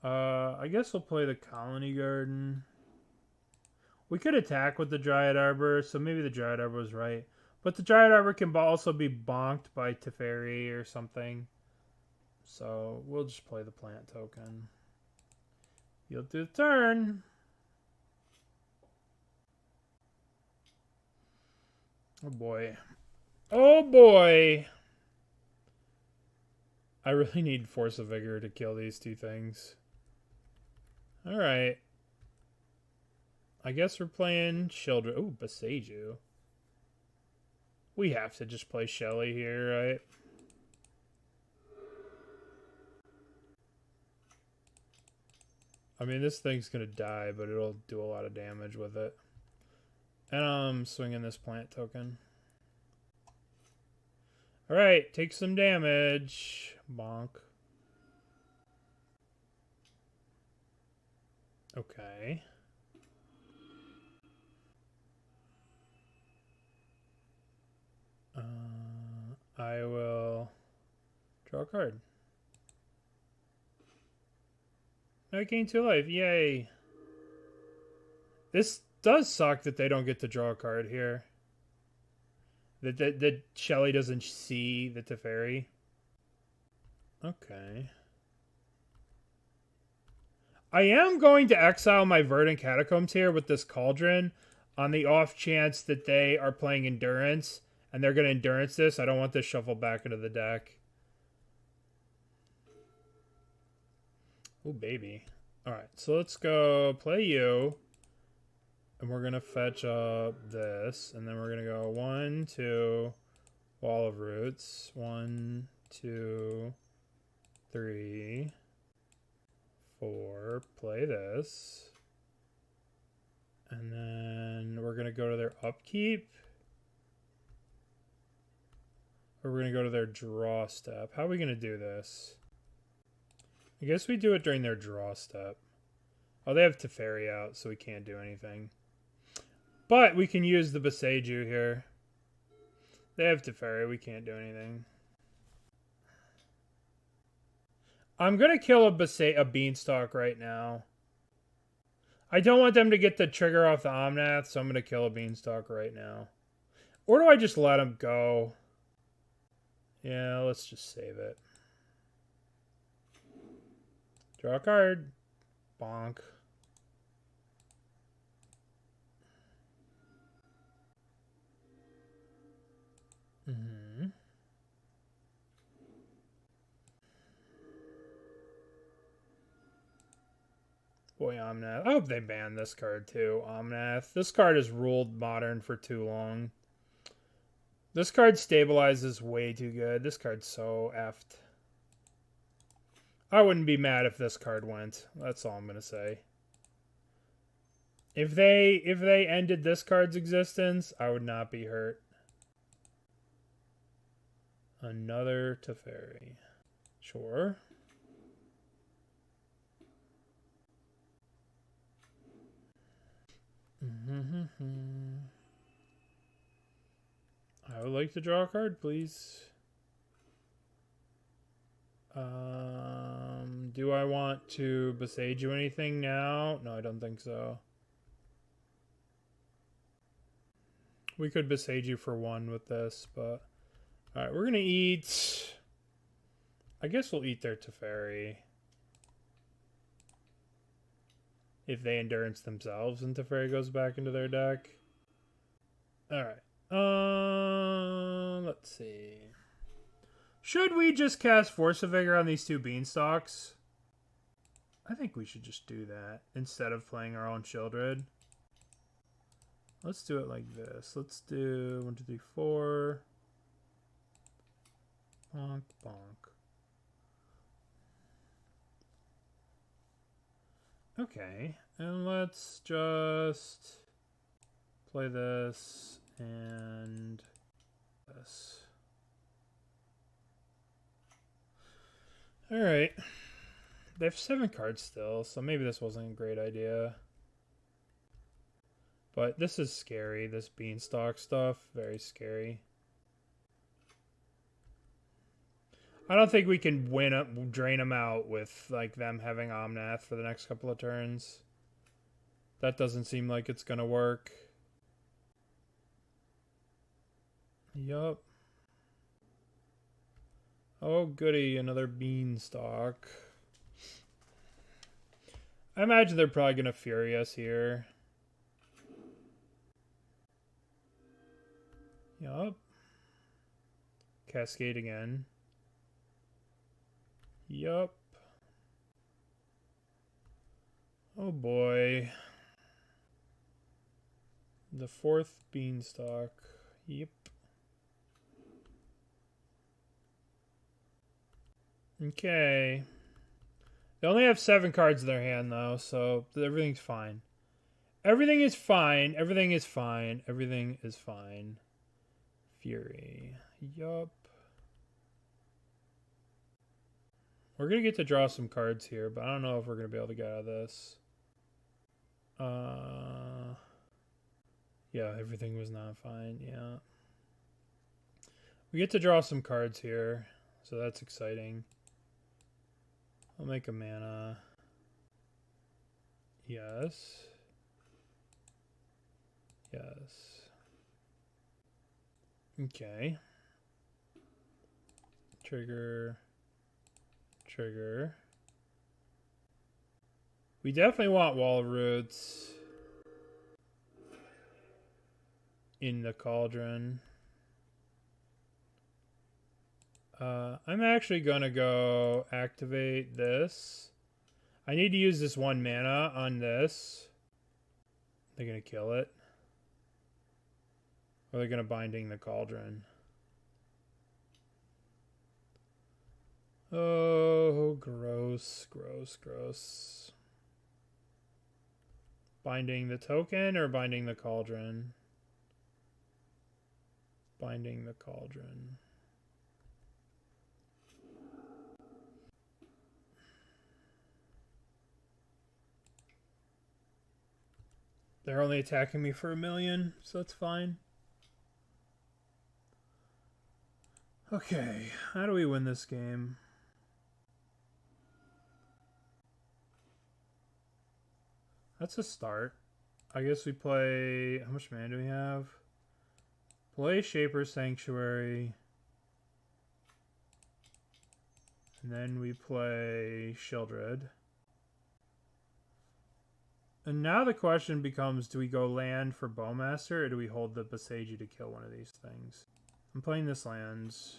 I guess we'll play the Khalni Garden. We could attack with the Dryad Arbor, so maybe the Dryad Arbor was right. But the Dryad Arbor can also be bonked by Teferi or something. So we'll just play the plant token. You'll do the turn. Oh boy. Oh boy. I really need Force of Vigor to kill these two things. Alright. I guess we're playing Sheoldred. Ooh, Boseiju. We have to just play Shelly here, right? I mean, this thing's gonna die, but it'll do a lot of damage with it. And I'm swinging this plant token. Alright, take some damage. Bonk. Okay. I will draw a card. I gain 2 life. Yay. This does suck that they don't get to draw a card here. That Shelly doesn't see the Teferi. Okay. I am going to exile my Verdant Catacombs here with this Cauldron on the off chance that they are playing Endurance and they're going to Endurance this. I don't want this shuffled back into the deck. Oh, baby. Alright, so let's go play you. And we're going to fetch up this. And then we're going to go 1, 2, Wall of Roots. 1, 2, 3, 4. Play this. And then we're going to go to their upkeep. Or we're going to go to their draw step. How are we going to do this? I guess we do it during their draw step. Oh, they have Teferi out, so we can't do anything. But we can use the Boseiju here. They have Teferi, we can't do anything. I'm going to kill a Beanstalk right now. I don't want them to get the trigger off the Omnath, so I'm going to kill a Beanstalk right now. Or do I just let him go? Yeah, let's just save it. Draw a card. Bonk. Boy, Omnath. I hope they ban this card too, Omnath. This card has ruled Modern for too long. This card stabilizes way too good. This card's so effed. I wouldn't be mad if this card went. That's all I'm going to say. If they ended this card's existence, I would not be hurt. Another Teferi. Sure. I would like to draw a card, please. Do I want to Boseiju anything now? No, I don't think so. We could Boseiju for 1 with this, but... Alright, we're gonna eat... I guess we'll eat their Teferi. If they Endurance themselves and Teferi goes back into their deck. Alright. Let's see. Should we just cast Force of Vigor on these 2 Beanstalks? I think we should just do that instead of playing our own Sheoldred. Let's do it like this. Let's do 1, 2, 3, 4. Bonk, bonk. Okay, and let's just play this and this. Alright. They have 7 cards still, so maybe this wasn't a great idea. But this is scary, this beanstalk stuff. Very scary. I don't think we can drain them out with like them having Omnath for the next couple of turns. That doesn't seem like it's gonna work. Yup. Oh goody, another beanstalk. I imagine they're probably gonna Fury us here. Yup. Cascade again. Yup. Oh boy. The fourth beanstalk. Yep. Okay. They only have 7 cards in their hand though, so everything's fine. Everything is fine. Everything is fine. Everything is fine. Fury. Yup. We're going to get to draw some cards here, but I don't know if we're going to be able to get out of this. Yeah, everything was not fine. Yeah. We get to draw some cards here, so that's exciting. I'll make a mana. Yes. Yes. Okay. Trigger. Trigger. We definitely want wall roots in the Cauldron. I'm actually gonna go activate this. I need to use this 1 mana on this. They're gonna kill it. Or they're gonna Binding the Cauldron. Oh, gross, gross, gross. Binding the token or binding the Cauldron? Binding the Cauldron. They're only attacking me for 1,000,000, so that's fine. Okay, how do we win this game? That's a start. I guess we play... How much mana do we have? Play Shaper's Sanctuary. And then we play Sheoldred. And now the question becomes, do we go land for Bowmaster or do we hold the Boseiju to kill one of these things? I'm playing this lands.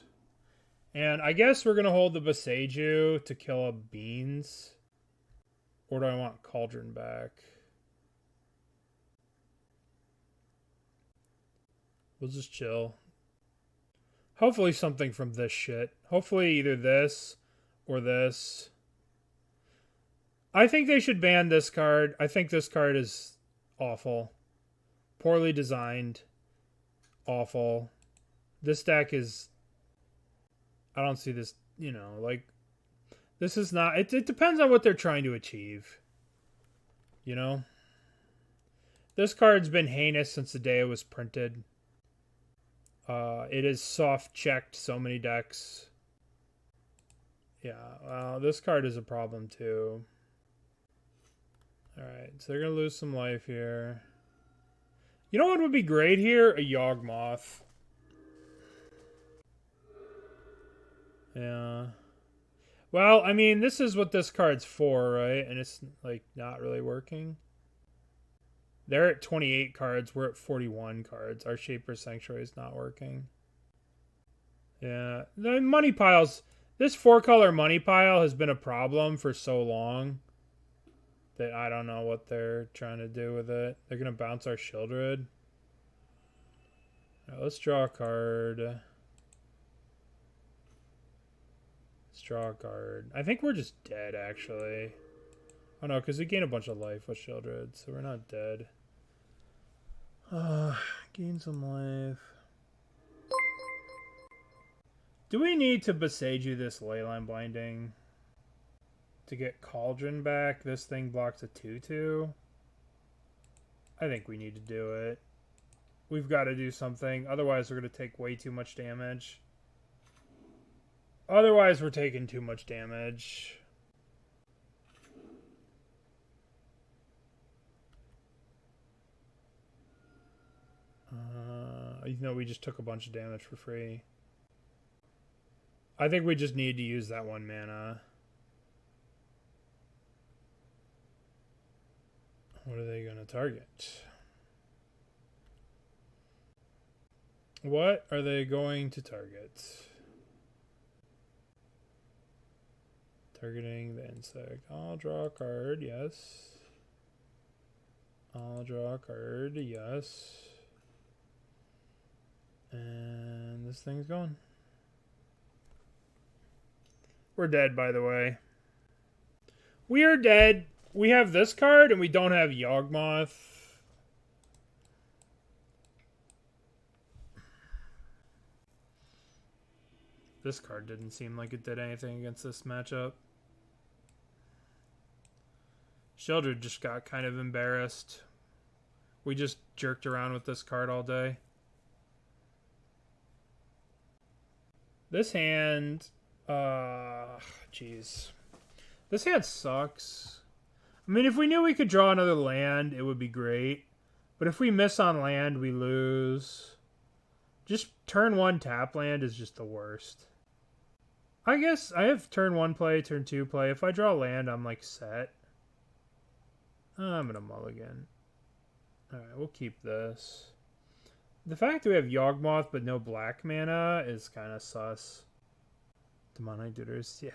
And I guess we're going to hold the Boseiju to kill a Beans. Or do I want Cauldron back? We'll just chill. Hopefully something from this shit. Hopefully either this or this. I think they should ban this card. I think this card is awful. Poorly designed. Awful. This deck is... I don't see this, you know, like... This is not... It depends on what they're trying to achieve. You know? This card's been heinous since the day it was printed. It is soft-checked so many decks. Yeah, this card is a problem too. Alright, so they're going to lose some life here. You know what would be great here? A Yawgmoth. Yeah. Well, I mean, this is what this card's for, right? And it's, like, not really working. They're at 28 cards. We're at 41 cards. Our Shaper's Sanctuary is not working. Yeah. The money piles... This 4-color money pile has been a problem for so long that I don't know what they're trying to do with it. They're going to bounce our Sheoldred. Right, let's draw a card. Let's draw a card. I think we're just dead, actually. Oh, no, because we gain a bunch of life with Sheoldred, so we're not dead. Gain some life. Do we need to Boseiju this Leyline Binding to get Cauldron back? This thing blocks a 2/2. I think we need to do it. We've got to do something. Otherwise, we're going to take way too much damage. Otherwise, we're taking too much damage. Even though we just took a bunch of damage for free. I think we just need to use that 1 mana. What are they going to target? What are they going to target? Targeting the insect. I'll draw a card, yes. I'll draw a card, yes. And this thing's gone. We're dead, by the way. We are dead. We have this card, and we don't have Yawgmoth. This card didn't seem like it did anything against this matchup. Sheoldred just got kind of embarrassed. We just jerked around with this card all day. This hand... jeez. This hand sucks. I mean, if we knew we could draw another land, it would be great. But if we miss on land, we lose. Just turn 1 tap land is just the worst. I guess I have turn 1 play, turn 2 play. If I draw land, I'm like set. I'm going to mulligan. Alright, we'll keep this. The fact that we have Yawgmoth but no black mana is kind of sus. Demonic Dutters, yeah.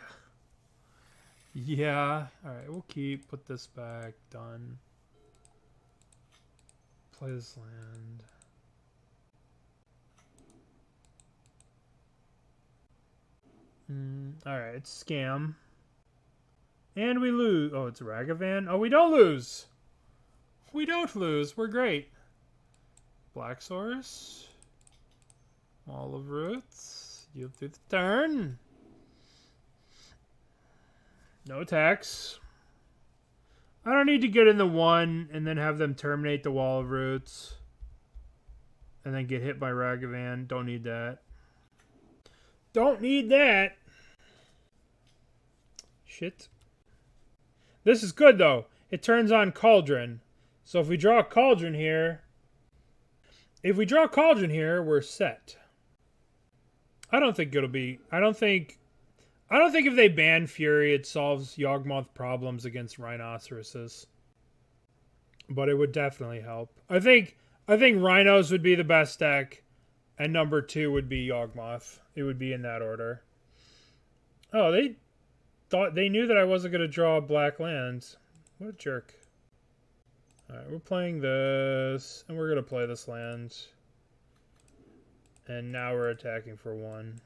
Yeah. Alright, we'll keep. Put this back. Done. Play this land. Alright, it's Scam. And we lose. Oh, it's Ragavan. Oh, we don't lose. We don't lose. We're great. Black Source. Wall of Roots. Yield through the turn. No attacks. I don't need to get in the 1 and then have them terminate the Wall of Roots. And then get hit by Ragavan. Don't need that. Don't need that. Shit. This is good, though. It turns on Cauldron. So if we draw a Cauldron here... If we draw a Cauldron here, we're set. I don't think it'll be... I don't think if they ban Fury, it solves Yawgmoth problems against Rhinoceroses. But it would definitely help. I think Rhinos would be the best deck. And number 2 would be Yawgmoth. It would be in that order. Oh, they knew that I wasn't going to draw black lands. What a jerk. Alright, we're playing this. And we're going to play this land. And now we're attacking for 1.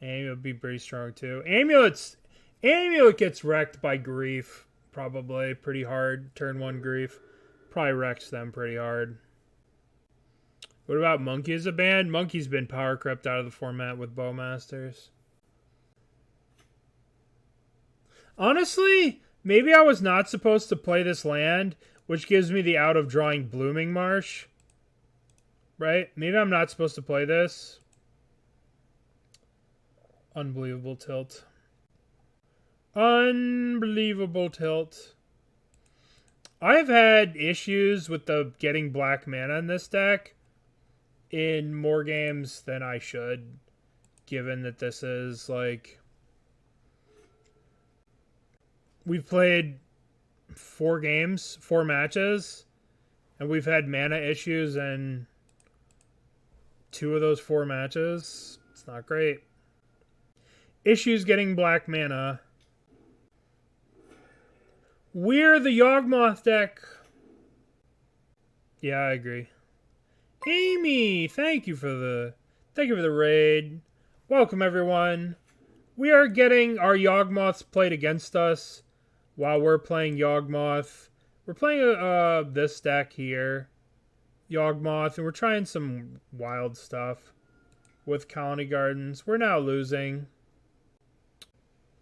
Amulet would be pretty strong too. Amulet gets wrecked by Grief. Probably pretty hard. Turn 1 Grief. Probably wrecks them pretty hard. What about Monkey as a band? Monkey's been power crept out of the format with Bowmasters. Honestly, maybe I was not supposed to play this land, which gives me the out of drawing Blooming Marsh. Right? Maybe I'm not supposed to play this. Unbelievable tilt. Unbelievable tilt. I've had issues with the getting black mana in this deck in more games than I should, given that this is like... We've played 4 games, 4 matches, and we've had mana issues in 2 of those 4 matches. It's not great. Issues getting black mana. We're the Yawgmoth deck. Yeah, I agree. Amy, thank you for the raid. Welcome everyone. We are getting our Yawgmoths played against us while we're playing Yawgmoth. We're playing this deck here, Yawgmoth, and we're trying some wild stuff with Khalni Gardens. We're now losing.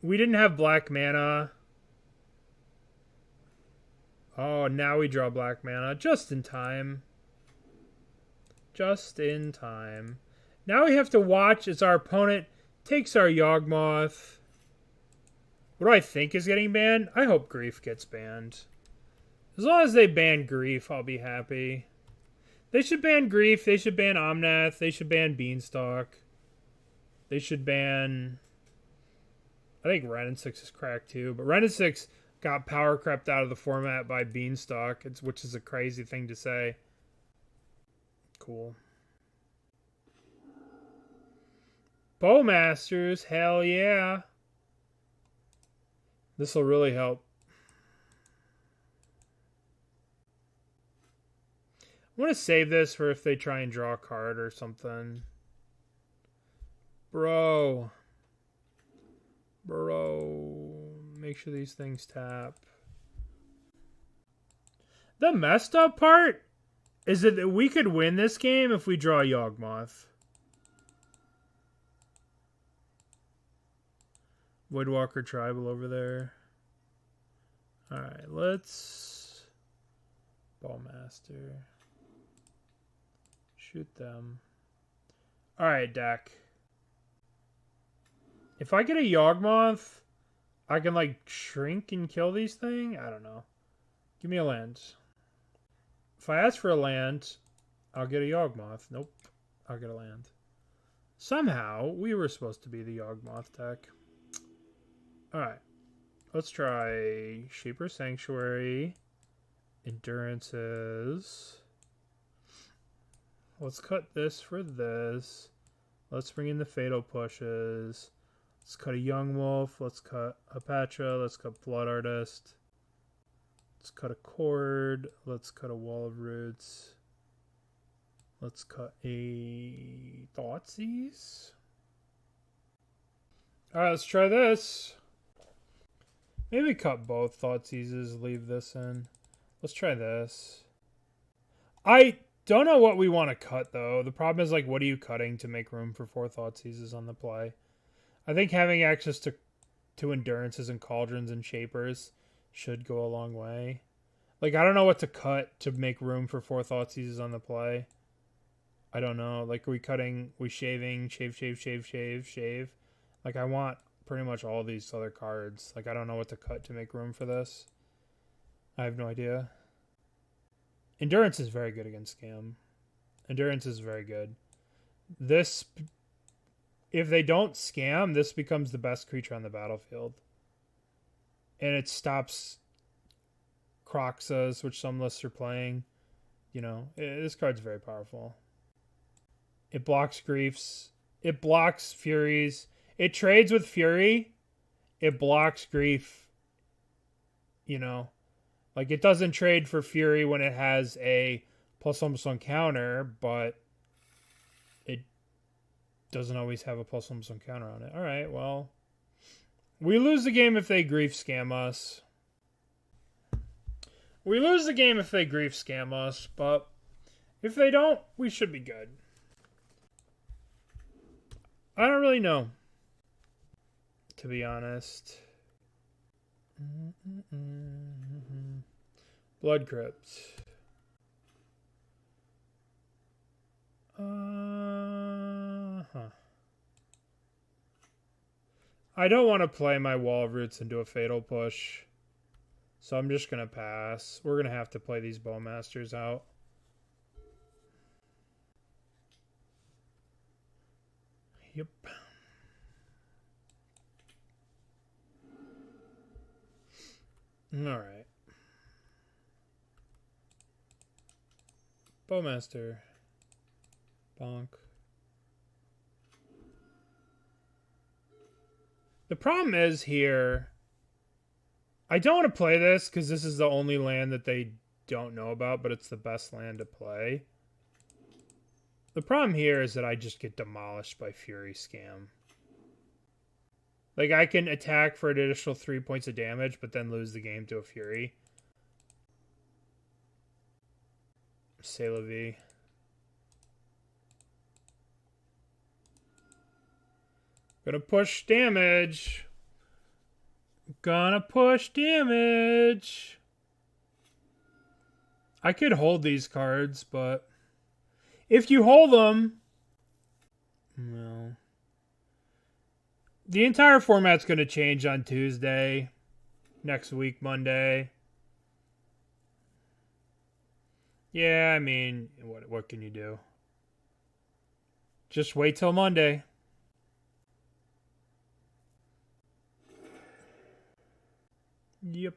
We didn't have black mana. Oh, now we draw black mana. Just in time. Just in time. Now we have to watch as our opponent takes our Yawgmoth. What do I think is getting banned? I hope Grief gets banned. As long as they ban Grief, I'll be happy. They should ban Grief. They should ban Omnath. They should ban Beanstalk. They should ban... I think Ren and 6 is cracked too. But Ren and 6 got power crept out of the format by Beanstalk, which is a crazy thing to say. Cool. Bowmasters, hell yeah. This will really help. I want to save this for if they try and draw a card or something. Bro. Make sure these things tap. The messed up part is that we could win this game if we draw a Yawgmoth. Voidwalker Tribal over there. Alright, let's... Bowmaster. Shoot them. Alright, deck. If I get a Yawgmoth, I can, like, shrink and kill these things? I don't know. Give me a land. If I ask for a land, I'll get a Yawgmoth. Nope. I'll get a land. Somehow, we were supposed to be the Yawgmoth deck. Alright. Let's try Shaper Sanctuary. Endurances. Let's cut this for this. Let's bring in the Fatal Pushes. Let's cut a Yawgmoth. Let's cut Hapatra. Let's cut Blood Artist. Let's cut a Chord. Let's cut a Wall of Roots. Let's cut a Thoughtseize. Alright, let's try this. Maybe cut both Thoughtseizes, leave this in. Let's try this. I don't know what we want to cut, though. The problem is, like, what are you cutting to make room for 4 Thoughtseizes on the play? I think having access to Endurances and Cauldrons and Shapers should go a long way. Like, I don't know what to cut to make room for 4 Thoughtseizes on the play. I don't know. Like, we shaving, shave. Like, I want pretty much all these other cards. Like, I don't know what to cut to make room for this. I have no idea. Endurance is very good against Scam. Endurance is very good. This, if they don't Scam, this becomes the best creature on the battlefield. And it stops Croxas, which some lists are playing. You know, this card's very powerful. It blocks Griefs. It blocks Furies. It trades with Fury. It blocks Grief. You know, like, it doesn't trade for Fury when it has a +1/+1 counter, but it doesn't always have a +1/+1 counter on it. All right, well, we lose the game if they Grief Scam us. We lose the game if they Grief Scam us, but if they don't, we should be good. I don't really know, to be honest. Blood Crypt. I don't want to play my Wall of Roots into a Fatal Push, so I'm just going to pass. We're going to have to play these Bowmasters out. Yep. All right. Bowmaster. Bonk. The problem is here, I don't want to play this because this is the only land that they don't know about, but it's the best land to play. The problem here is that I just get demolished by Fury Scam. Like, I can attack for an additional 3 points of damage, but then lose the game to a Fury. C'est la vie. Gonna push damage. Gonna push damage. I could hold these cards, but if you hold them, well, the entire format's going to change on Tuesday, next week, Monday. Yeah, I mean, what can you do? Just wait till Monday. Yep.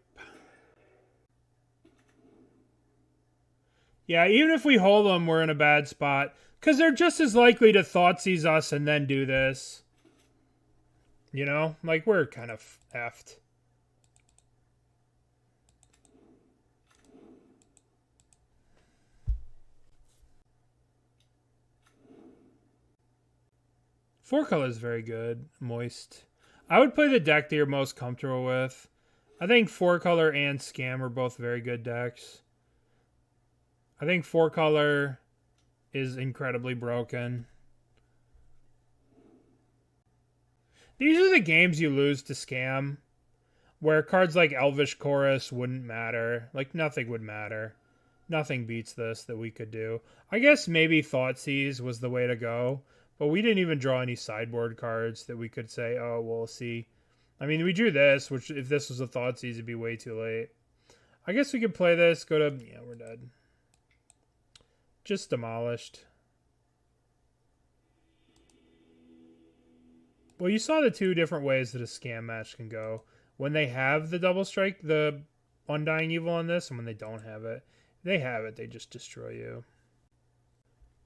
Yeah, even if we hold them, we're in a bad spot. Because they're just as likely to Thoughtseize us and then do this. You know? Like, we're kind of effed. Four color is very good. Moist. I would play the deck that you're most comfortable with. I think 4-color and Scam are both very good decks. I think 4-color is incredibly broken. These are the games you lose to Scam, where cards like Elvish Chorus wouldn't matter. Like, nothing would matter. Nothing beats this that we could do. I guess maybe Thoughtseize was the way to go, but we didn't even draw any sideboard cards that we could say, oh, we'll see. I mean, we drew this, which if this was a Thoughtseize, it'd be way too late. I guess we could play this, go to... Yeah, we're dead. Just demolished. Well, you saw the two different ways that a Scam match can go. When they have the double strike, the Undying Evil on this, and when they don't have it. They have it, they just destroy you.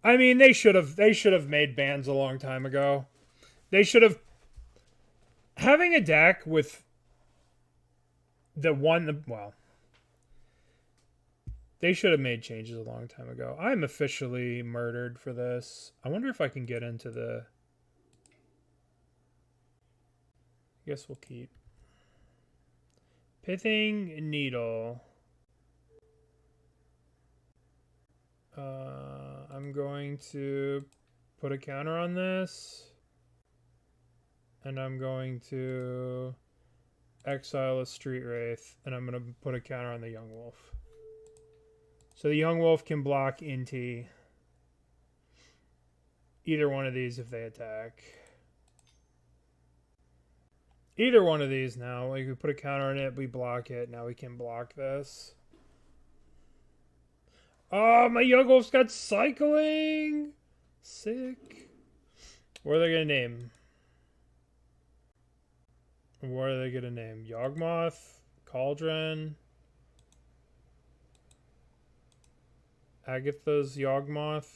I mean, they should have made bans a long time ago. They should have... Having a deck with the one... Well, they should have made changes a long time ago. I'm officially murdered for this. I wonder if I can get into the... I guess we'll keep. Pithing Needle. I'm going to put a counter on this. And I'm going to exile a Street Wraith. And I'm going to put a counter on the Young Wolf. So the Young Wolf can block Inti. Either one of these if they attack. Either one of these now. Like, we put a counter on it, we block it. Now we can block this. Oh, my Young Wolf's got cycling! Sick. What are they going to name? What are they going to name? Yawgmoth? Cauldron? Agatha's Yawgmoth?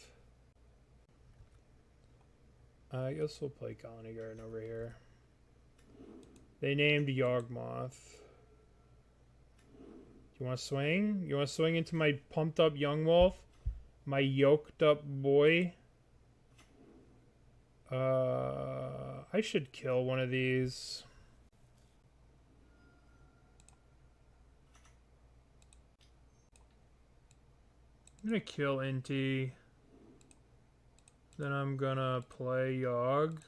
I guess we'll play Khalni Garden over here. They named Yawgmoth. You want to swing? You want to swing into my pumped up Young Wolf? My yoked up boy? I should kill one of these. I'm going to kill Inti. Then I'm going to play Yawg.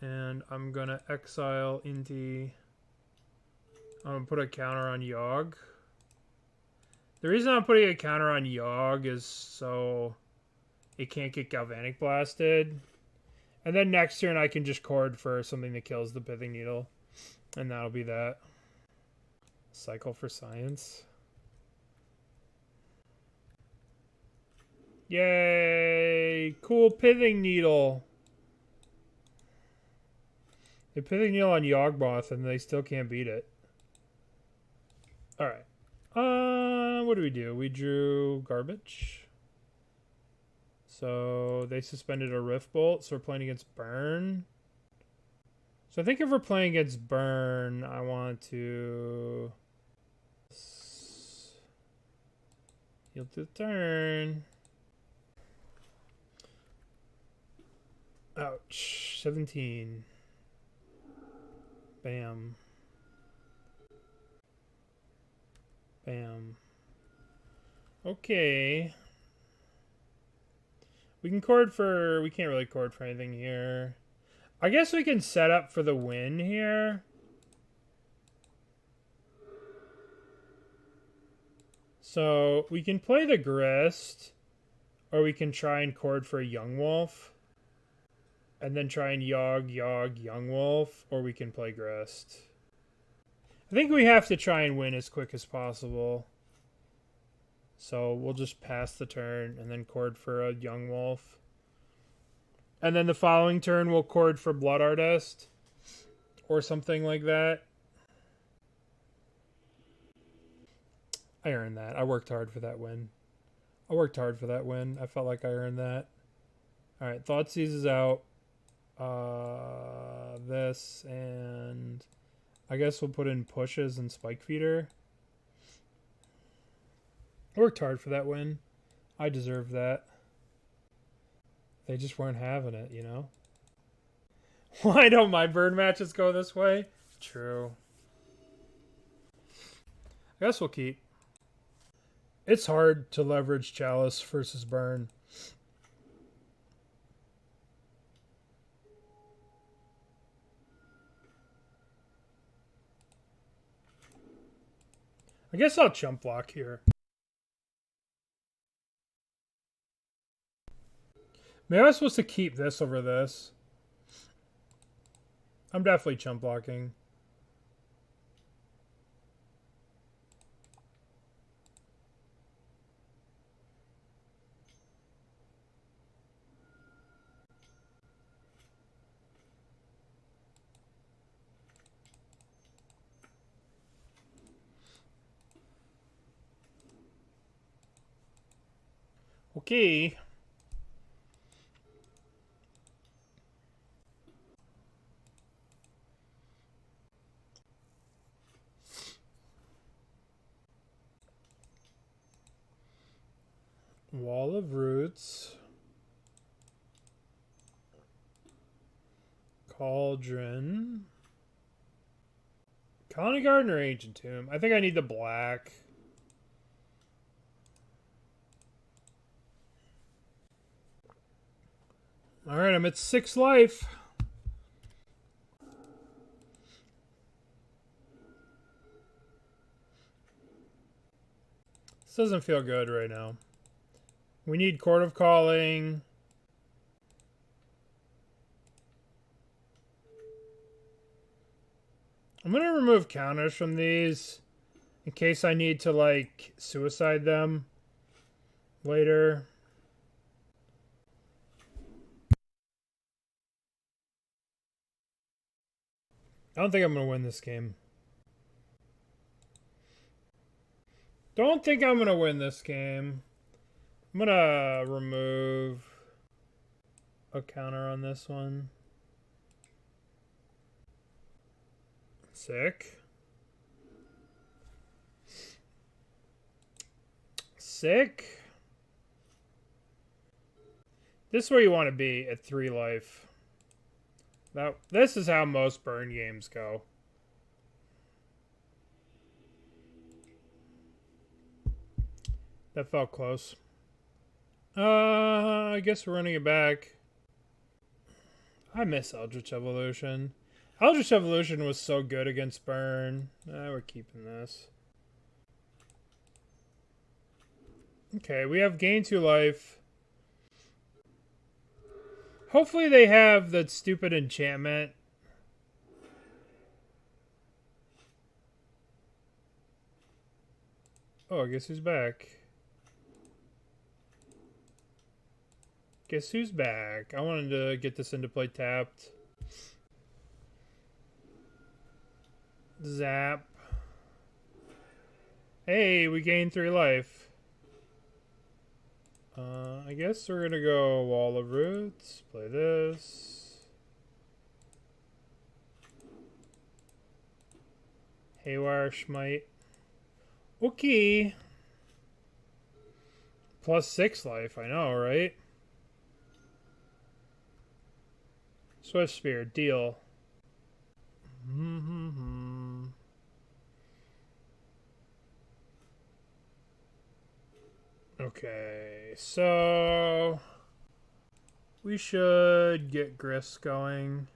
And I'm going to exile Inti. I'm going to put a counter on Yawg. The reason I'm putting a counter on Yawg is so it can't get Galvanic Blasted. And then next turn I can just chord for something that kills the Pithing Needle. And that'll be that. Cycle for Science. Yay! Cool Pithing Needle. They Pithing Needle on Yawgmoth and they still can't beat it. Alright. What do we do? We drew garbage. So they suspended a Rift Bolt, so we're playing against Burn. So I think if we're playing against Burn, I want to yield to the turn. Ouch. 17. Bam. Bam. Okay. We can chord for... We can't really chord for anything here. I guess we can set up for the win here. So we can play the Grist, or we can try and chord for a Yawgmoth, and then try and Yawgmoth, or we can play Grist. I think we have to try and win as quick as possible. So we'll just pass the turn and then chord for a Yawgmoth. And then the following turn we'll chord for Blood Artist or something like that. I earned that. I worked hard for that win. I felt like I earned that. Alright, Thoughtseize is out. This, and I guess we'll put in Pushes and Spike Feeder. I worked hard for that win. I deserve that. They just weren't having it, you know? Why don't my bird matches go this way? True. I guess we'll keep. It's hard to leverage Chalice versus Burn. I guess I'll chump block here. Maybe I was supposed to keep this over this. I'm definitely chump blocking. Okay. Wall of Roots. Cauldron. Khalni Garden or Ancient Tomb? I think I need the black. Alright, I'm at 6 life. This doesn't feel good right now. We need Chord of Calling. I'm going to remove counters from these in case I need to, like, suicide them later. I don't think I'm going to win this game. Don't think I'm going to win this game. I'm going to remove a counter on this one. Sick. Sick. This is where you want to be at 3 life. This is how most burn games go. That felt close. I guess we're running it back. I miss Eldritch Evolution. Eldritch Evolution was so good against burn. We're keeping this. Okay, we have gain 2 life. Hopefully they have that stupid enchantment. Oh, I guess who's back? Guess who's back? I wanted to get this into play tapped. Zap. Hey, we gained 3 life. I guess we're gonna go Wall of Roots. Play this. Haywire Mite. Okay. Plus 6 life, I know, right? Swift Spear, deal. Okay, so we should get Grist going.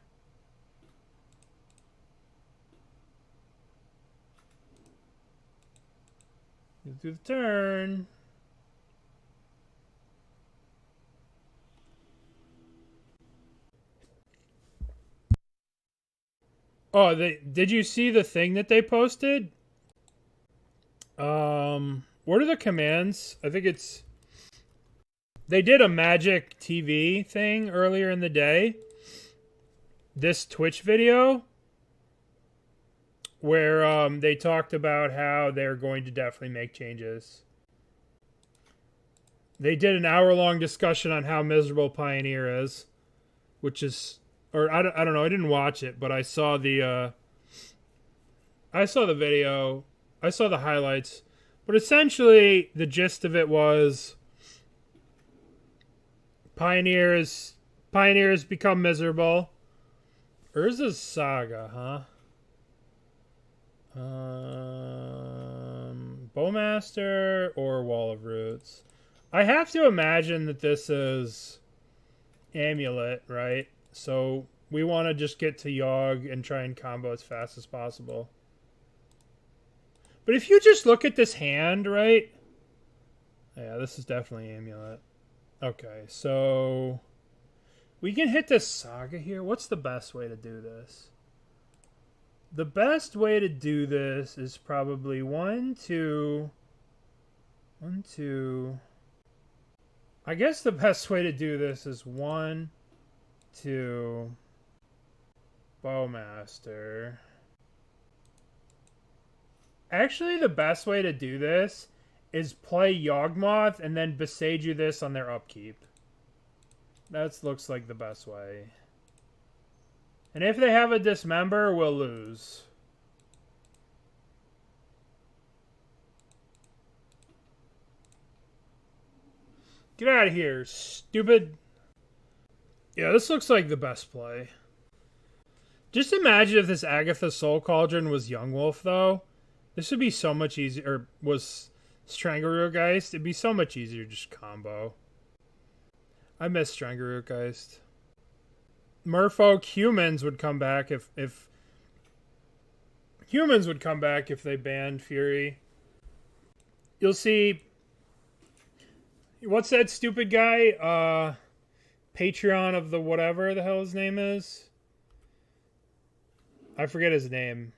Get through the turn. Oh, did you see the thing that they posted? What are the commands? I think it's... They did a Magic TV thing earlier in the day. This Twitch video. Where they talked about how they're going to definitely make changes. They did an hour-long discussion on how miserable Pioneer is. Which is... Or, I don't know, I didn't watch it, but I saw the... I saw the video. I saw the highlights. But essentially, the gist of it was... Pioneers become miserable. Urza's Saga, huh? Bowmaster or Wall of Roots? I have to imagine that this is Amulet, right? So we want to just get to Yawg and try and combo as fast as possible. But if you just look at this hand, right? Yeah, this is definitely Amulet. Okay, so we can hit this Saga here. What's the best way to do this? The best way to do this is probably 1, 2. I guess the best way to do this is 1, 2. Bowmaster. Actually, the best way to do this is play Yawgmoth and then Boseiju this on their upkeep. That looks like the best way. And if they have a Dismember, we'll lose. Get out of here, stupid. Yeah, this looks like the best play. Just imagine if this Agatha Soul Cauldron was Yawgmoth, though. This would be so much easier. Or was Strangleroot Geist. It'd be so much easier to just combo. I miss Strangleroot Geist. Merfolk humans would come back if humans would come back if they banned Fury. You'll see. What's that stupid guy? Patreon of the whatever the hell his name is. I forget his name.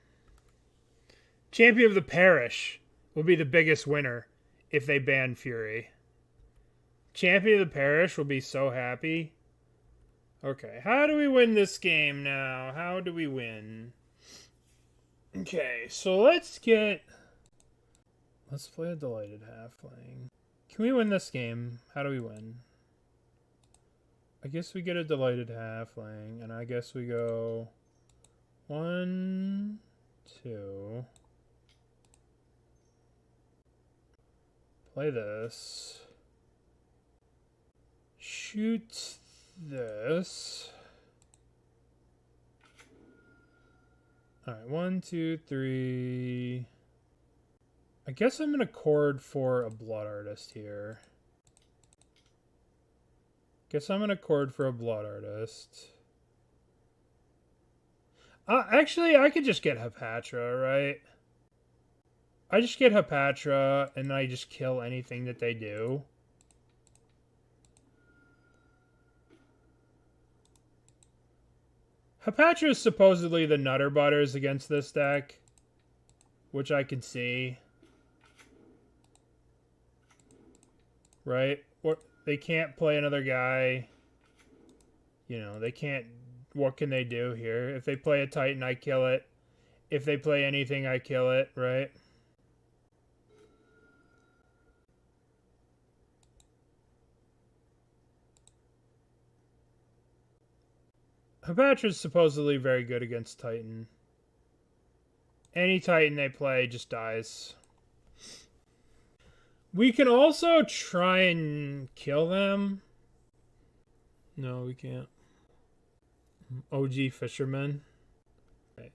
Champion of the Parish will be the biggest winner if they ban Fury. Champion of the Parish will be so happy. Okay, how do we win this game now? How do we win? Okay, so let's play a Delighted Halfling. Can we win this game? How do we win? I guess we get a Delighted Halfling, and I guess we go 1, 2. Play this. Shoot this. Alright, 1, 2, 3. I guess I'm going to chord for a Blood Artist here. Guess I'm going to chord for a Blood Artist. Actually, I could just get Hapatra, right? I just get Hapatra, and I just kill anything that they do. Hapatra is supposedly the Nutter Butters against this deck, which I can see. Right? Or they can't play another guy. You know, they can't... What can they do here? If they play a Titan, I kill it. If they play anything, I kill it, right? Hapatra's supposedly very good against Titan. Any Titan they play just dies. We can also try and kill them. No, we can't. OG Fisherman. Okay.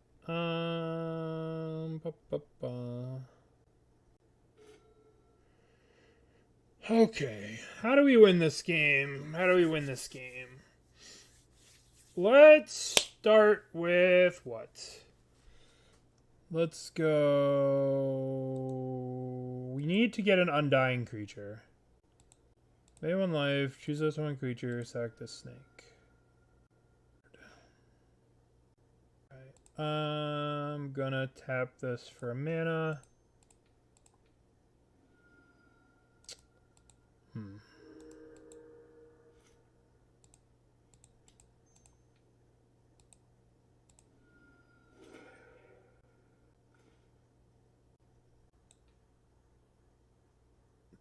Okay. How do we win this game? How do we win this game? Let's start with what? Let's go... We need to get an undying creature. Pay 1 life, choose this one creature, sack this snake. Right. I'm gonna tap this for a mana.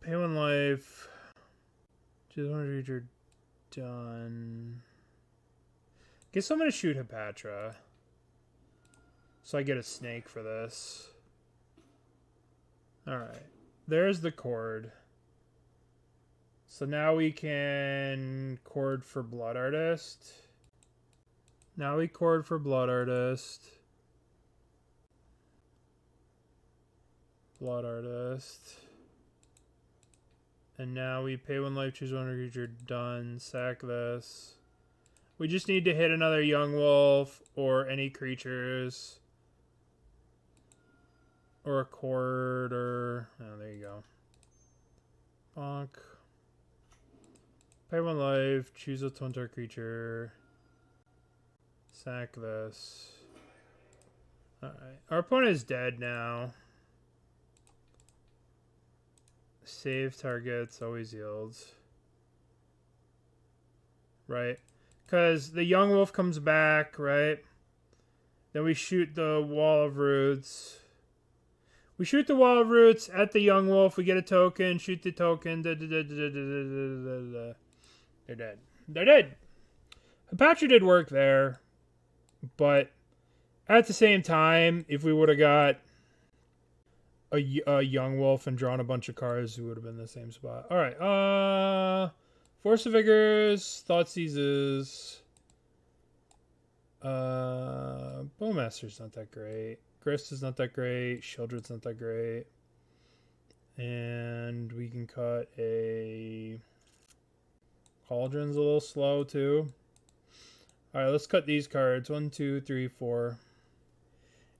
Pay 1 life. Choose one creature. Done. Guess I'm gonna shoot Hapatra. So I get a snake for this. Alright. There's the chord. So now we can chord for Blood Artist. Now we chord for Blood Artist. Blood Artist. And now we pay 1 life, choose one creature, done, sack this. We just need to hit another Yawgmoth or any creatures. Or a chord or... Oh, there you go. Bonk. Pay 1 life, choose a Twintar creature. Sack this. Alright. Our opponent is dead now. Save targets, always yields. Right. Because the Yawgmoth comes back, right? Then we shoot the Wall of Roots. We shoot the Wall of Roots at the Yawgmoth. We get a token. Shoot the token. They're dead. They're dead. Hapatra did work there. But at the same time, if we would have got a Yawgmoth and drawn a bunch of cards, we would have been in the same spot. Alright. Force of Vigors. Thoughtseizes. Bowmasters not that great. Grist is not that great. Sheoldred's not that great. And we can cut a... Cauldron's a little slow too. Alright, let's cut these cards. 1, 2, 3, 4.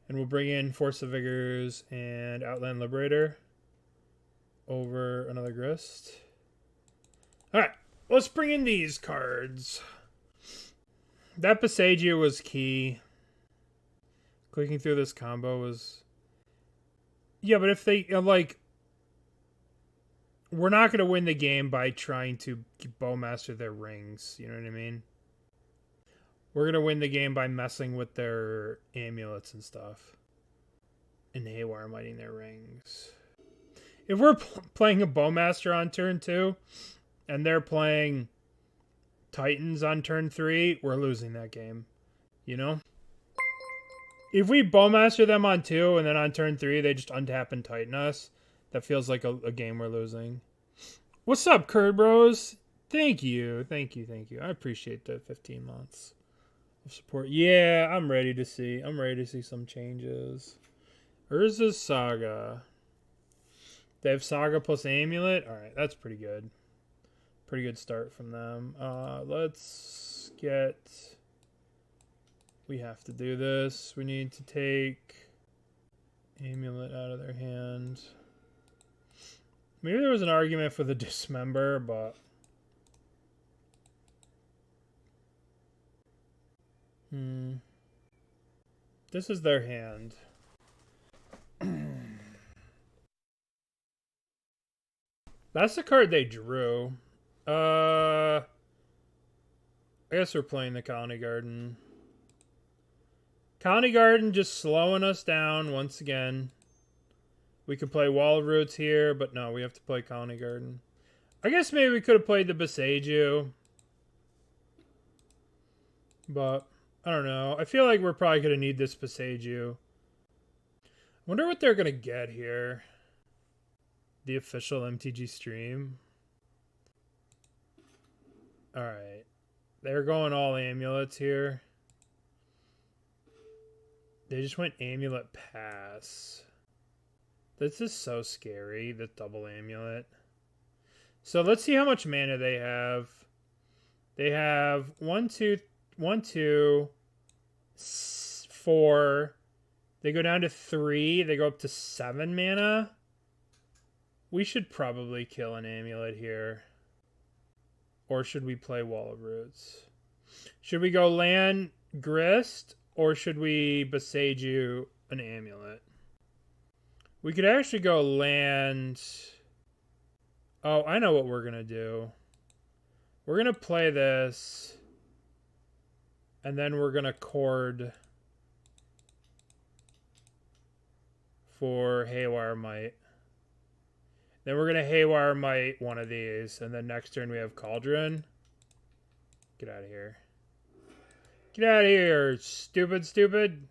And we'll bring in Force of Vigors and Outland Liberator over another Grist. Alright, let's bring in these cards. That Boseiju was key. Clicking through this combo was... Yeah, but if they, like... We're not going to win the game by trying to Bowmaster their rings. You know what I mean? We're going to win the game by messing with their amulets and stuff. And Haywire Miting their rings. If we're playing a Bowmaster on turn 2, and they're playing Titans on turn 3, we're losing that game. You know? If we Bowmaster them on 2, and then on turn 3, they just untap and Titan us, that feels like a game we're losing. What's up, Curd Bros? Thank you. Thank you, thank you. I appreciate the 15 months of support. Yeah, I'm ready to see. I'm ready to see some changes. Urza's Saga. They have Saga plus Amulet. Alright, that's pretty good. Pretty good start from them. Let's get... We have to do this. We need to take Amulet out of their hand. Maybe there was an argument for the Dismember, but... This is their hand. That's the card they drew. I guess we're playing the Khalni Garden. Khalni Garden just slowing us down once again. We could play Wall of Roots here, but no, we have to play Khalni Garden. I guess maybe we could have played the Boseiju. But, I don't know. I feel like we're probably going to need this Boseiju. I wonder what they're going to get here. The official MTG stream. Alright. They're going all amulets here. They just went Amulet Pass. This is so scary, the double amulet. So let's see how much mana they have. They have 1, 2, 4. They go down to 3. They go up to 7 mana. We should probably kill an amulet here. Or should we play Wall of Roots? Should we go land Grist? Or should we Boseiju an amulet? We could actually go land... Oh, I know what we're going to do. We're going to play this. And then we're going to Chord for Haywire Mite. Then we're going to Haywire Mite one of these. And then next turn we have Cauldron. Get out of here. Get out of here, stupid, stupid.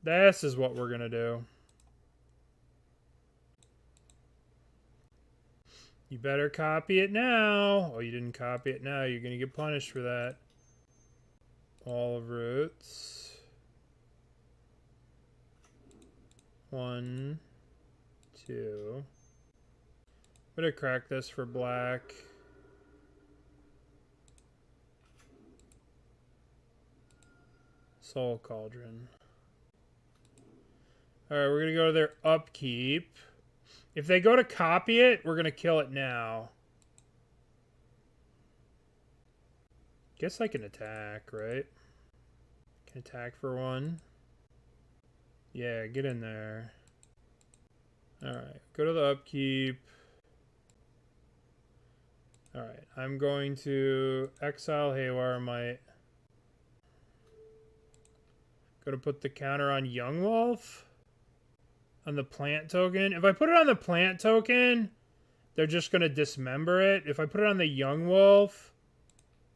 This is what we're going to do. You better copy it now. Oh, you didn't copy it now. You're going to get punished for that. Wall of Roots. 1, 2. I'm going to crack this for black. Soul Cauldron. Alright, we're going to go to their upkeep. If they go to copy it, we're going to kill it now. Guess I can attack, right? Can attack for 1. Yeah, get in there. Alright, go to the upkeep. Alright, I'm going to exile Haywire Mite. Going to put the counter on Yawgmoth. On the plant token. If I put it on the plant token, they're just going to dismember it. If I put it on the Yawgmoth,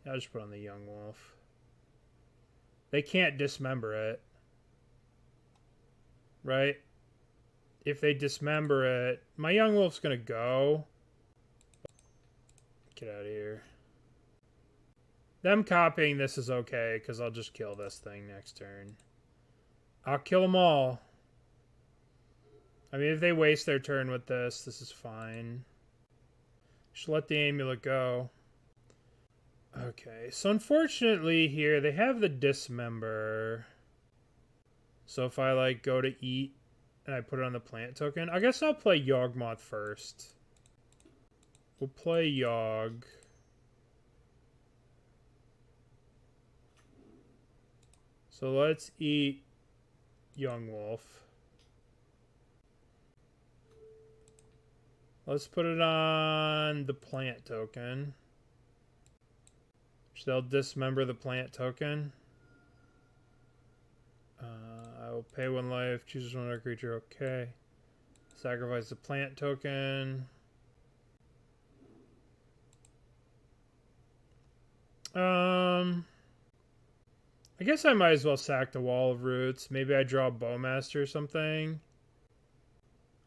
I'll just put it on the Yawgmoth. They can't dismember it. Right? If they dismember it, my Yawgmoth's going to go. Get out of here. Them copying this is okay, because I'll just kill this thing next turn. I'll kill them all. I mean, if they waste their turn with this, this is fine. Just let the amulet go. Okay, so unfortunately here, they have the dismember. So if I, like, go to eat and I put it on the plant token, I guess I'll play Yawgmoth first. We'll play Yawg. So let's eat Yawgmoth. Let's put it on the plant token. So they'll dismember the plant token. I will pay 1 life, choose one other creature, okay. Sacrifice the plant token. I guess I might as well sack the Wall of Roots. Maybe I draw a Bowmaster or something.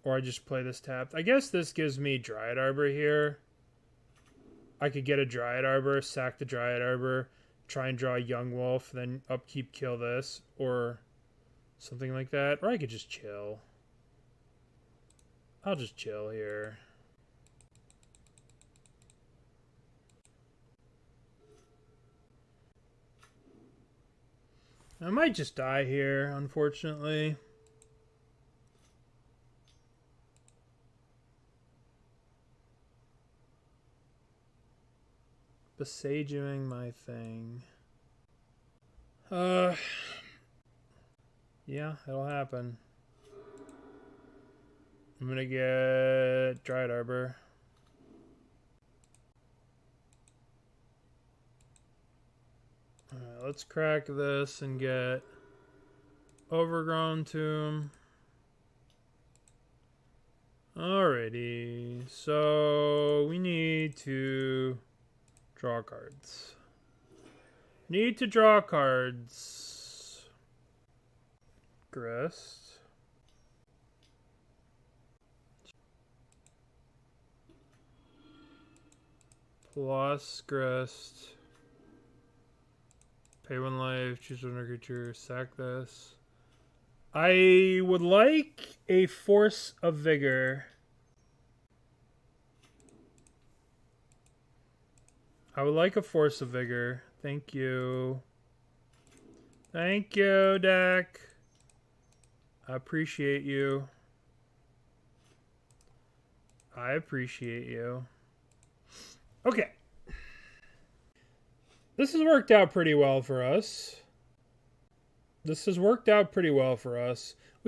Or I just play this tapped. I guess this gives me Dryad Arbor here. I could get a Dryad Arbor, sack the Dryad Arbor, try and draw a Yawgmoth, then upkeep kill this, or something like that. Or I could just chill. I'll just chill here. I might just die here, unfortunately. Besiegeing my thing. Yeah, it'll happen. I'm gonna get Dryad Arbor. Alright, let's crack this and get Overgrown Tomb. Alrighty, so we need to draw cards. Need to draw cards. Grist. Plus Grist. Pay 1 life, choose one creature, sack this. I would like a Force of Vigor. I would like a Force of Vigor. Thank you. Thank you, deck. I appreciate you. I appreciate you. Okay. This has worked out pretty well for us. We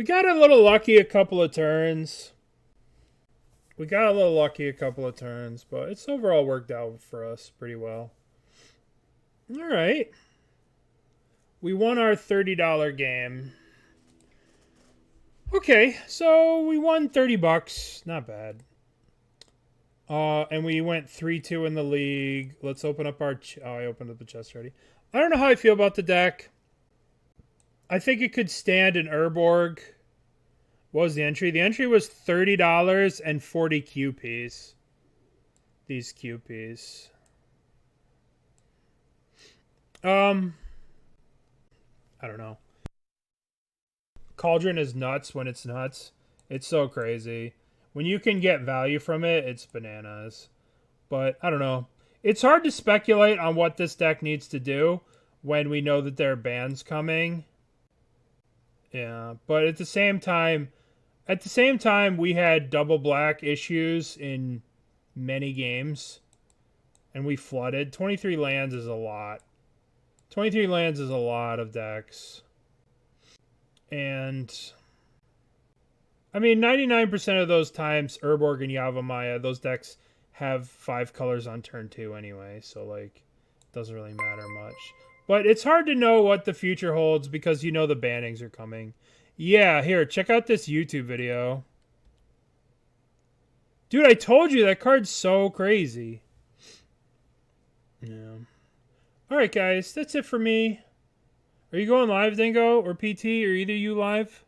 got a little lucky a couple of turns. But it's overall worked out for us pretty well. All right. We won our $30 game. Okay, so we won $30. Not bad. And we went 3-2 in the league. Let's open up our... I opened up the chest already. I don't know how I feel about the deck. I think it could stand an Urborg. What was the entry? The entry was $30 and 40 QPs. These QPs. I don't know. Cauldron is nuts when it's nuts. It's so crazy. When you can get value from it, it's bananas. But, I don't know. It's hard to speculate on what this deck needs to do when we know that there are bans coming. Yeah, but at the same time, we had double black issues in many games. And we flooded. 23 lands is a lot. 23 lands is a lot of decks. And... I mean, 99% of those times, Urborg and Yawgmoth, those decks have 5 colors on turn 2 anyway. So, like, it doesn't really matter much. But it's hard to know what the future holds because you know the bannings are coming. Yeah, here, check out this YouTube video. Dude, I told you that card's so crazy. Yeah. Alright, guys, that's it for me. Are you going live, Dingo, or PT, or either you live?